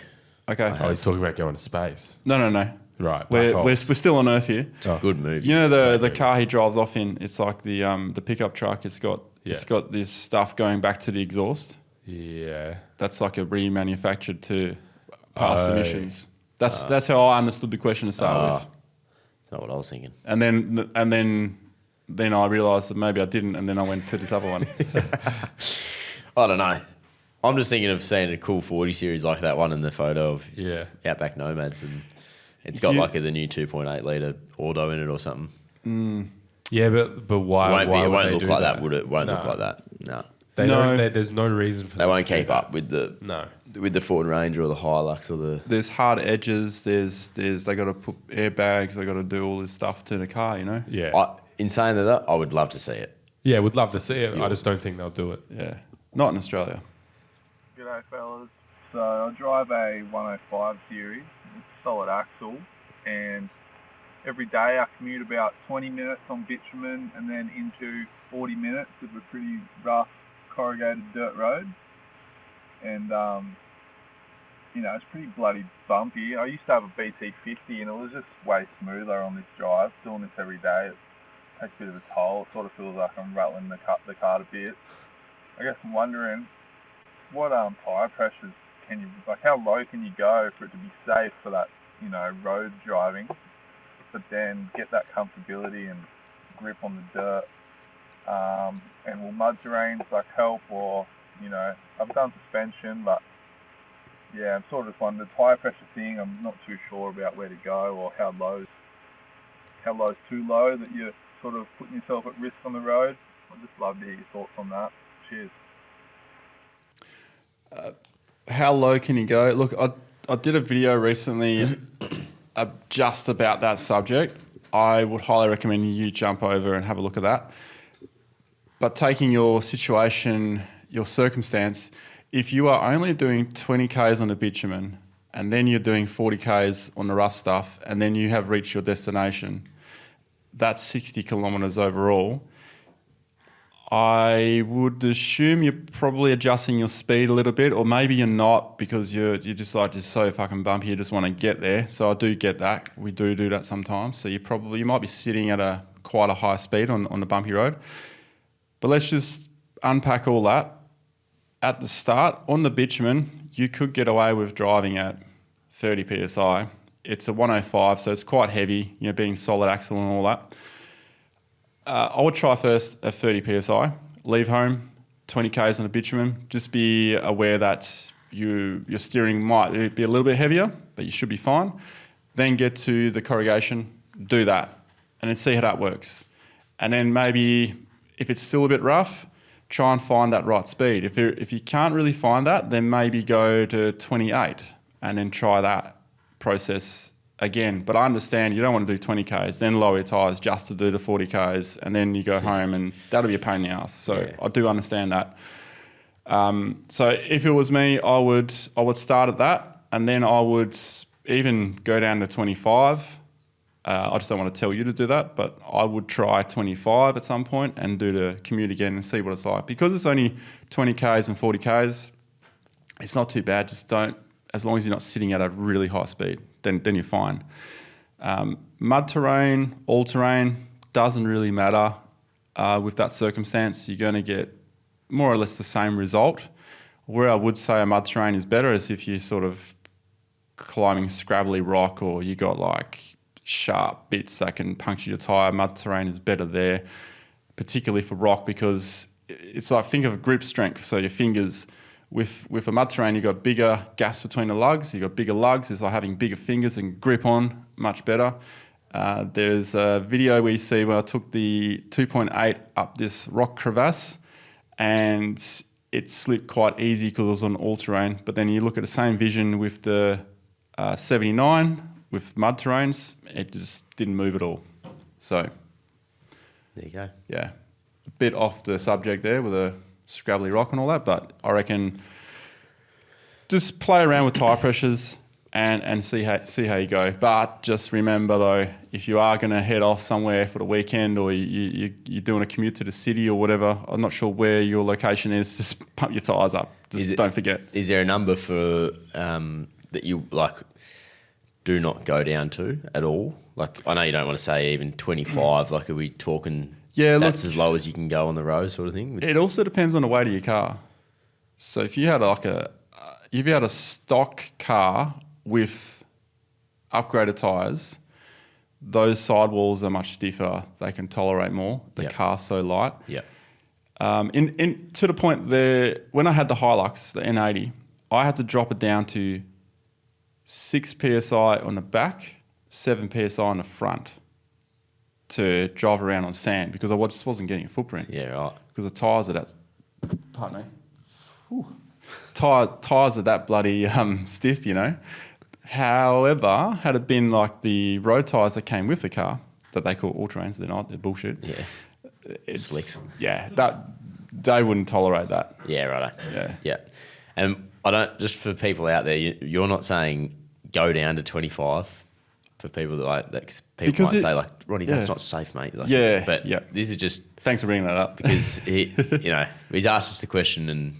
Okay. Oh, he's talking about going to space. No. Right. We're still on Earth here. Good movie. You know the car he drives off in. It's like the pickup truck. It's got this stuff going back to the exhaust. Yeah. That's like a remanufactured to pass emissions. That's how I understood the question to start with. That's not what I was thinking. And then I realised that maybe I didn't, and then I went to this other one. I don't know. I'm just thinking of seeing a cool 40 series like that one in the photo of Outback Nomads, and it's got like the new 2.8 litre auto in it or something. Yeah, but why? It won't look like that, would it? Won't look like that. No. There's no reason for They won't keep up with the Ford Ranger or the Hilux or the... There's hard edges. There's they got to put airbags. They got to do all this stuff to the car. You know. Yeah. In saying that, I would love to see it. Yeah, would love to see it. I just don't think they'll do it. Yeah. Not in Australia. G'day fellas. So I drive a 105 series, solid axle, and every day I commute about 20 minutes on bitumen and then into 40 minutes of a pretty rough corrugated dirt road. And, it's pretty bloody bumpy. I used to have a BT50 and it was just way smoother on this drive. Doing this every day, it takes a bit of a toll. It sort of feels like I'm rattling the car to bits. I guess I'm wondering, what tyre pressures how low can you go for it to be safe for that, road driving, but then get that comfortability and grip on the dirt? And will mud terrains help, or, I've done suspension, but yeah, I'm sort of just wondering, the tyre pressure thing, I'm not too sure about where to go, or how low's too low that you're sort of putting yourself at risk on the road. I'd just love to hear your thoughts on that. Cheers. How low can you go? Look, I did a video recently just about that subject. I would highly recommend you jump over and have a look at that. But taking your situation, your circumstance, if you are only doing 20 Ks on the bitumen and then you're doing 40 Ks on the rough stuff and then you have reached your destination, that's 60 kilometres overall. I would assume you're probably adjusting your speed a little bit, or maybe you're not because you're just so fucking bumpy you just want to get there. So I do get that. We do that sometimes. So you might be sitting at quite a high speed on the bumpy road. But let's just unpack all that. At the start, on the bitumen, you could get away with driving at 30 PSI. It's a 105, so it's quite heavy, being solid axle and all that. I would try first at 30 PSI, leave home, 20 Ks on the bitumen. Just be aware that your steering might be a little bit heavier, but you should be fine. Then get to the corrugation, do that, and then see how that works. And then maybe if it's still a bit rough, try and find that right speed. If you can't really find that, then maybe go to 28 and then try that process again. But I understand you don't want to do 20 Ks, then lower your tyres just to do the 40 Ks, and then you go home and that'll be a pain in the ass. So I do understand that. So if it was me, I would start at that, and then I would even go down to 25. I just don't want to tell you to do that, but I would try 25 at some point and do the commute again and see what it's like. Because it's only 20 Ks and 40 Ks, it's not too bad. Just don't, as long as you're not sitting at a really high speed, then you're fine. Mud terrain, all terrain, doesn't really matter. With that circumstance, you're going to get more or less the same result. Where I would say a mud terrain is better is if you're sort of climbing scrabbly rock, or you got like sharp bits that can puncture your tyre. Mud terrain is better there, particularly for rock, because it's like, think of grip strength. So your fingers, with a mud terrain, you've got bigger gaps between the lugs. You've got bigger lugs. It's like having bigger fingers and grip on much better. There's a video where you see where I took the 2.8 up this rock crevasse, and it slipped quite easy because it was on all-terrain. But then you look at the same vision with the 79 with mud terrains, it just didn't move at all. So, There you go. yeah, a bit off the subject there with a scrabbly rock and all that, but I reckon just play around with tyre pressures and see how you go. But just remember though, if you are going to head off somewhere for the weekend or you're doing a commute to the city or whatever, I'm not sure where your location is, just pump your tyres up. Just don't forget. Is there a number for that you like do not go down to at all? Like, I know you don't want to say even 25. Like, are we talking? Yeah, that's as low as you can go on the road, sort of thing. It also depends on the weight of your car. So if you had if you had a stock car with upgraded tyres, those sidewalls are much stiffer. They can tolerate more. The car's so light. Yeah. To the point there, when I had the Hilux, the N80, I had to drop it down to 6 psi on the back, 7 psi on the front to drive around on sand because I just wasn't getting a footprint. Yeah, right. Because the tyres are that, pardon me, tyres are that bloody stiff, you know. However, had it been like the road tyres that came with the car, that they call all-terrains, they're not, they're bullshit. Yeah. Slicks. Yeah, they wouldn't tolerate that. Yeah, righto. Yeah. Yeah. And I don't, just for people out there, you're not saying go down to 25 for people that like that. 'Cause people Because might say like, Ronnie, that's yeah. not safe, mate. Like, Yeah, But yeah. this is just Thanks for bringing that up. because he's asked us the question and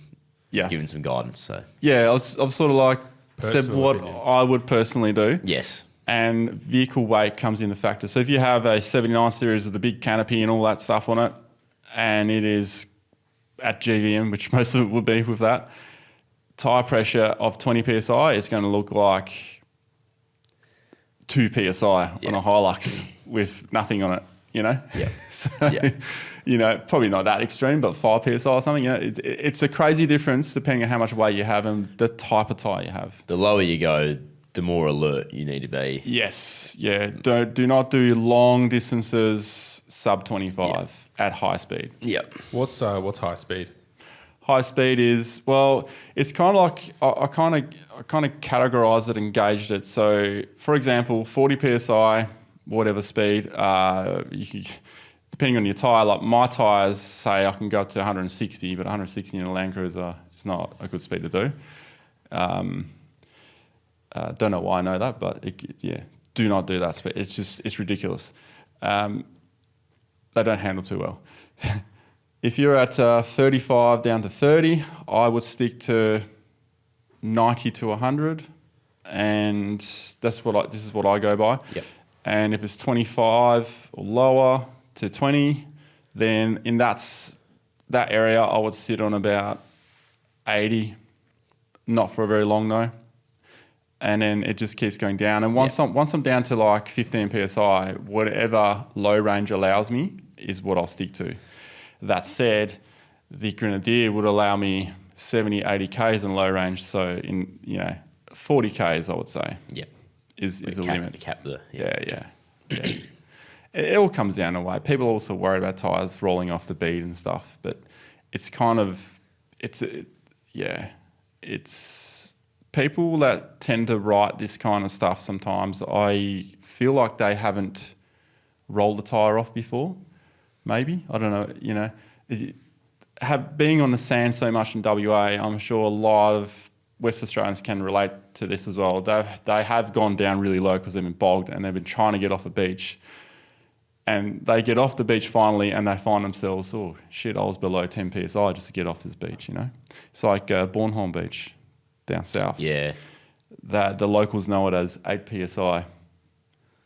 Yeah. given some guidance. So Yeah, I've sort of like said Personal what opinion. I would personally do. yes, And vehicle weight comes into factor. So if you have a 79 series with a big canopy and all that stuff on it, and it is at GVM, which most of it would be with that, tyre pressure of 20 psi is going to look like 2 psi on a Hilux with nothing on it, you know? Yeah. So, Yeah. you know, probably not that extreme, but 5 psi or something. You know, it's a crazy difference depending on how much weight you have and the type of tyre you have. the lower you go, the more alert you need to be. Yes, yeah. Do not do long distances sub 25 at high speed. Yep. What's high speed? High speed is, well, it's kind of like I kind of categorized it and gauged it. So, for example, 40 psi, whatever speed, depending on your tire. Like my tires say I can go up to 160, but 160 in a Land Cruiser is not a good speed to do. Don't know why I know that, but do not do that speed. It's ridiculous. They don't handle too well. If you're at 35 down to 30, I would stick to 90 to 100, and this is what I go by. Yep. And if it's 25 or lower to 20, then in that area I would sit on about 80, not for very long though. And then it just keeps going down. And once I'm down to like 15 psi, whatever low range allows me is what I'll stick to. That said, the Grenadier would allow me 70, 80 Ks in low range. So in 40 Ks, I would say, Yep. is a limit. Cap the Yeah. It all comes down to weight. People are also worried about tyres rolling off the bead and stuff, but it's kind of it's people that tend to write this kind of stuff sometimes, I feel like they haven't rolled the tyre off before. Maybe. I don't know. Being on the sand so much in WA, I'm sure a lot of West Australians can relate to this as well. They have gone down really low because they've been bogged and they've been trying to get off a beach. And they get off the beach finally and they find themselves, oh, shit, I was below 10 psi just to get off this beach, you know? It's like Bornholm Beach down south. Yeah. That the locals know it as 8 psi,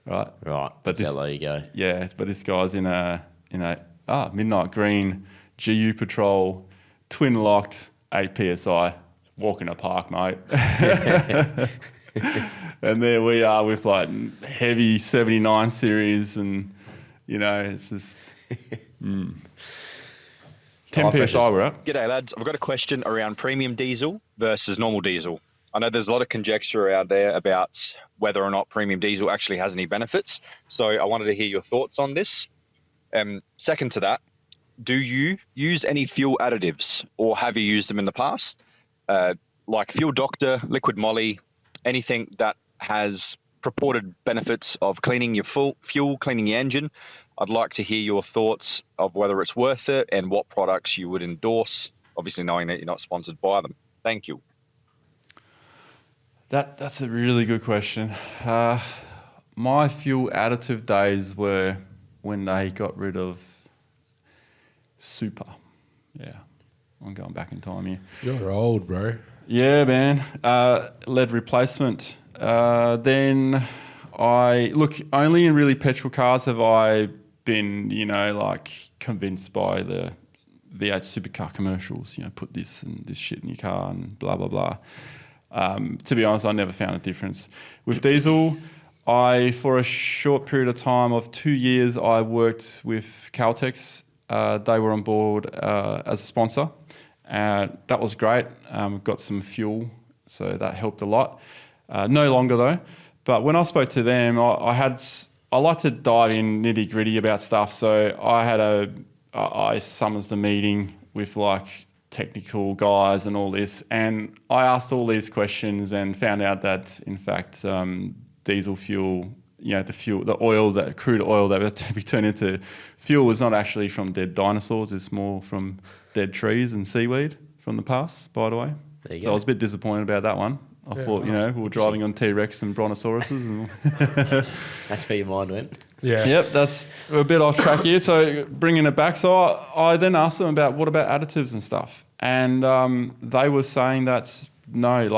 right? Right. But That's how low you go. Yeah, but this guy's in a midnight green GU Patrol, twin locked 8 psi, walk in a park, mate. And there we are with like heavy 79 series, and it's just 10 psi we're up. G'day, lads. I've got a question around premium diesel versus normal diesel. I know there's a lot of conjecture out there about whether or not premium diesel actually has any benefits. So I wanted to hear your thoughts on this. Second to that, do you use any fuel additives, or have you used them in the past? Like Fuel Doctor, Liquid Moly, anything that has purported benefits of cleaning your fuel, cleaning your engine. I'd like to hear your thoughts of whether it's worth it and what products you would endorse, obviously knowing that you're not sponsored by them. Thank you. That's a really good question. My fuel additive days were when they got rid of Super. Yeah, I'm going back in time here. You're old, bro. Yeah, man. Lead replacement. Then only in really petrol cars have I been, convinced by the V8 supercar commercials. Put this and this shit in your car and blah, blah, blah. To be honest, I never found a difference. With diesel, for a short period of time of 2 years, I worked with Caltex. They were on board as a sponsor. That was great. Got some fuel, so that helped a lot. No longer though. But when I spoke to them, I like to dive in nitty gritty about stuff. So I summons the meeting with technical guys and all this, and I asked all these questions and found out that in fact diesel fuel, the oil, that crude oil that had to be turned into fuel was not actually from dead dinosaurs. It's more from dead trees and seaweed from the past, by the way. There you So go. I was a bit disappointed about that one. I thought, we were driving on T-Rex and brontosauruses. And That's where your mind went. Yeah. Yep, we're a bit off track here. So bringing it back. So I then asked them what about additives and stuff. And they were saying that no,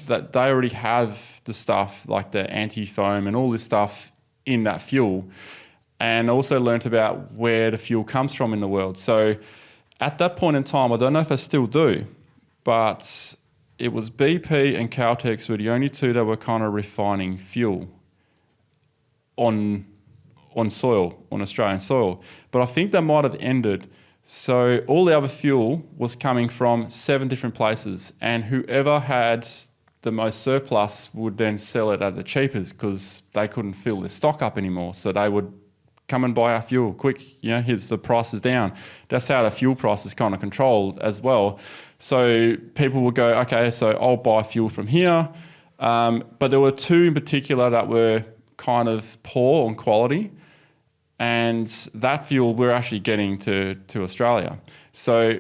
that they already have the stuff, like the anti-foam and all this stuff in that fuel. And also learnt about where the fuel comes from in the world. So at that point in time, I don't know if I still do, but it was BP and Caltex were the only two that were kind of refining fuel on soil, on Australian soil. But I think that might have ended. So all the other fuel was coming from 7 different places, and whoever had the most surplus would then sell it at the cheapest because they couldn't fill their stock up anymore. So they would come and buy our fuel quick. Here's the prices down. That's how the fuel price is kind of controlled as well. So people would go, okay, so I'll buy fuel from here. But there were 2 in particular that were kind of poor on quality. And that fuel we're actually getting to Australia. So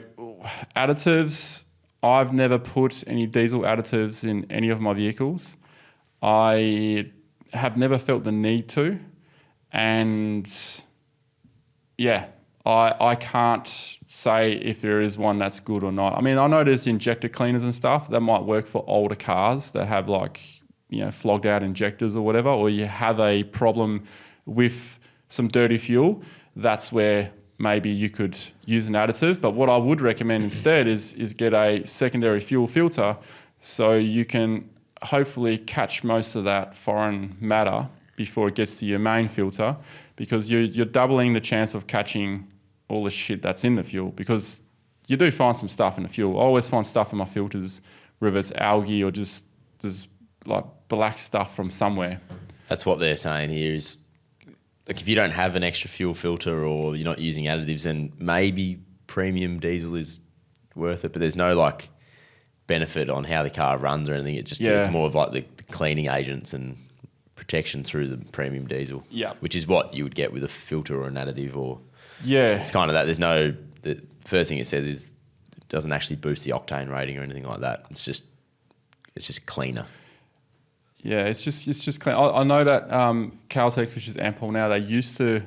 additives, I've never put any diesel additives in any of my vehicles. I have never felt the need to. And yeah, I can't say if there is one that's good or not. I mean, I know there's injector cleaners and stuff that might work for older cars that have flogged out injectors or whatever, or you have a problem with some dirty fuel. That's where maybe you could use an additive. But what I would recommend instead is get a secondary fuel filter so you can hopefully catch most of that foreign matter before it gets to your main filter, because you're doubling the chance of catching all the shit that's in the fuel, because you do find some stuff in the fuel. I always find stuff in my filters, whether it's algae or just there's black stuff from somewhere. That's what they're saying here is, if you don't have an extra fuel filter or you're not using additives, then maybe premium diesel is worth it, but there's no benefit on how the car runs or anything. It's more of the cleaning agents and protection through the premium diesel. Yeah. Which is what you would get with a filter or an additive, or it's kind of that. There's the first thing it says is it doesn't actually boost the octane rating or anything like that. It's just cleaner. Yeah, it's just clean. I know that Caltex, which is Ampol now, they used to,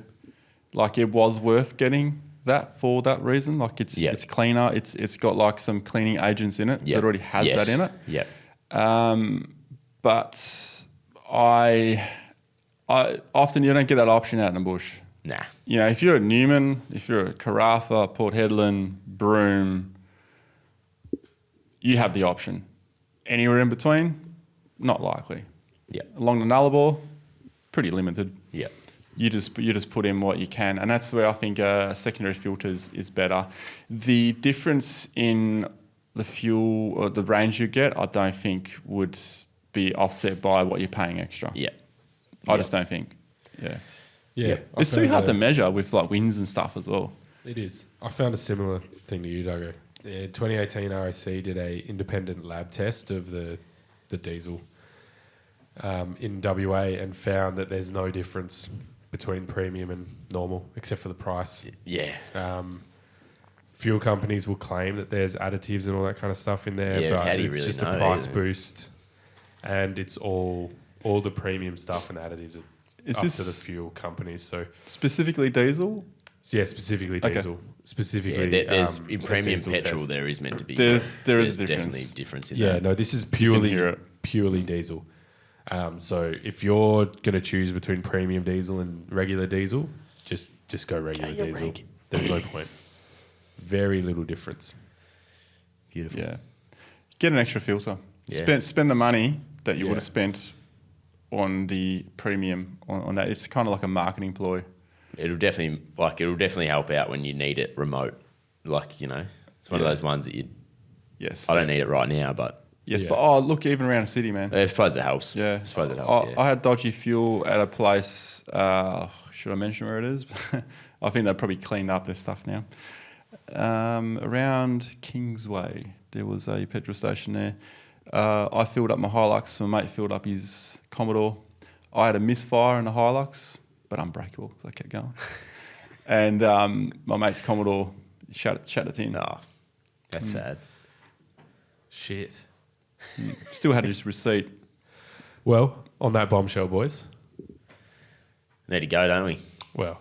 it was worth getting that for that reason. It's cleaner. It's got some cleaning agents in it, so it already has that in it. Yeah. But I often you don't get that option out in the bush. Nah. If you're at Newman, if you're at Carafa, Port Hedland, Broome, you have the option. Anywhere in between, not likely. Yeah. Along the Nullarbor, pretty limited. Yeah. You just put in what you can, and that's where I think secondary filters is better. The difference in the fuel or the range you get, I don't think would be offset by what you're paying extra. Yeah. I just don't think. Yeah. Yeah. It's too hard to measure with winds and stuff as well. It is. I found a similar thing to you, Duggo. Yeah, 2018 RAC did a independent lab test of the diesel in WA and found that there's no difference between premium and normal except for the price. Yeah. Fuel companies will claim that there's additives and all that kind of stuff in there, Yeah, but how do you it's really just know, a price isn't it? boost, and it's all the premium stuff and additives are Is up this to the fuel companies. So specifically diesel? yeah, specifically Okay. diesel, specifically Yeah, there's in a premium diesel petrol. test. There is meant to be. There is a there's difference. definitely a difference in Yeah, that. no, this is hear purely it. diesel. So if you're going to choose between premium diesel and regular diesel, just go regular Go your diesel. reg. There's no point. Very little difference. Beautiful. Yeah. Get an extra filter. Yeah. Spend the money that you Yeah. would have spent on the premium on that. It's kind of like a marketing ploy. It'll definitely help out when you need it remote. Like, you know, it's one of Yeah. those ones that Yes. I don't need it right now, but Yes, Yeah. but look, even around a city, man. I suppose it helps. Yeah. I suppose it helps. I had dodgy fuel at a place. Should I mention where it is? I think they've probably cleaned up their stuff now. Around Kingsway, there was a petrol station there. I filled up my Hilux. My mate filled up his Commodore. I had a misfire in the Hilux, but unbreakable, so I kept going. And my mate's Commodore shut it in. No, that's sad. Shit. Still had his receipt. Well, on that bombshell, boys. Need to go, don't we? Well,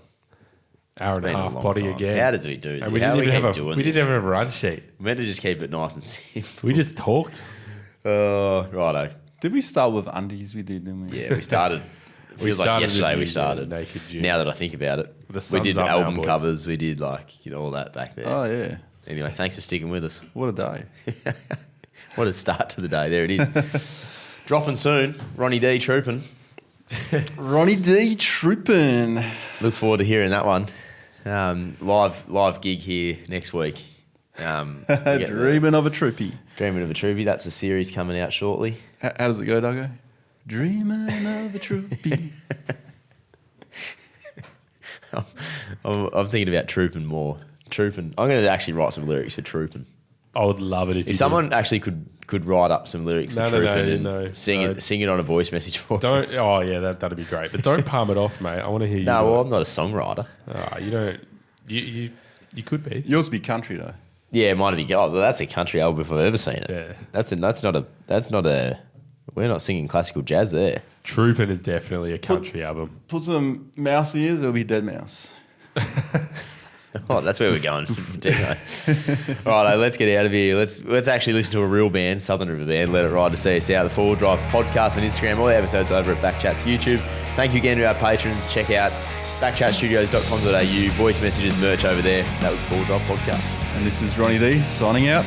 hour It's and a been half long potty time. again. How does we do And this? we How didn't we even keep have doing we this? didn't even have a run sheet. We're meant to just keep it nice and simple. We just talked. Righto. Did we start with undies? We did, didn't we? Yeah, we started. It feels like started yesterday the we June, started. naked June. Now that I think about it, The we sun's did up now, album boys. covers. We did all that back there. Oh, yeah. Anyway, thanks for sticking with us. What a day. What a start to the day. There it is. Dropping soon. Ronnie D trooping. Ronnie D. Troopin. Look forward to hearing that one. Live gig here next week. Dreaming of a troopy. Dreaming of a Troopy. That's a series coming out shortly. How does it go, Duggo? Dreaming of a troopy. I'm thinking about trooping more. Trooping. I'm going to actually write some lyrics for trooping. I would love it if you If someone actually could write up some lyrics No, for no, no, trooping and no. sing it on a voice message for don't. us. Oh yeah, that'd be great. But don't palm it off, mate. I want to hear you. No, do well, it. I'm not a songwriter. You don't. You could be. Yours be country, though. Yeah, it might be. Oh, well, that's a country album if I've ever seen it. Yeah. That's not a. We're not singing classical jazz there. Troopin' is definitely a country album. Put some mouse ears, it'll be dead mouse. Oh, that's where we're going. Right, let's get out of here. Let's actually listen to a real band, Southern River Band. Let It Ride to see us out. The Forward Drive podcast on Instagram. All the episodes over at BackChat's YouTube. Thank you again to our patrons. Check out backchatstudios.com.au. Voice messages, merch over there. That was the Forward Drive podcast. And this is Ronnie D signing out.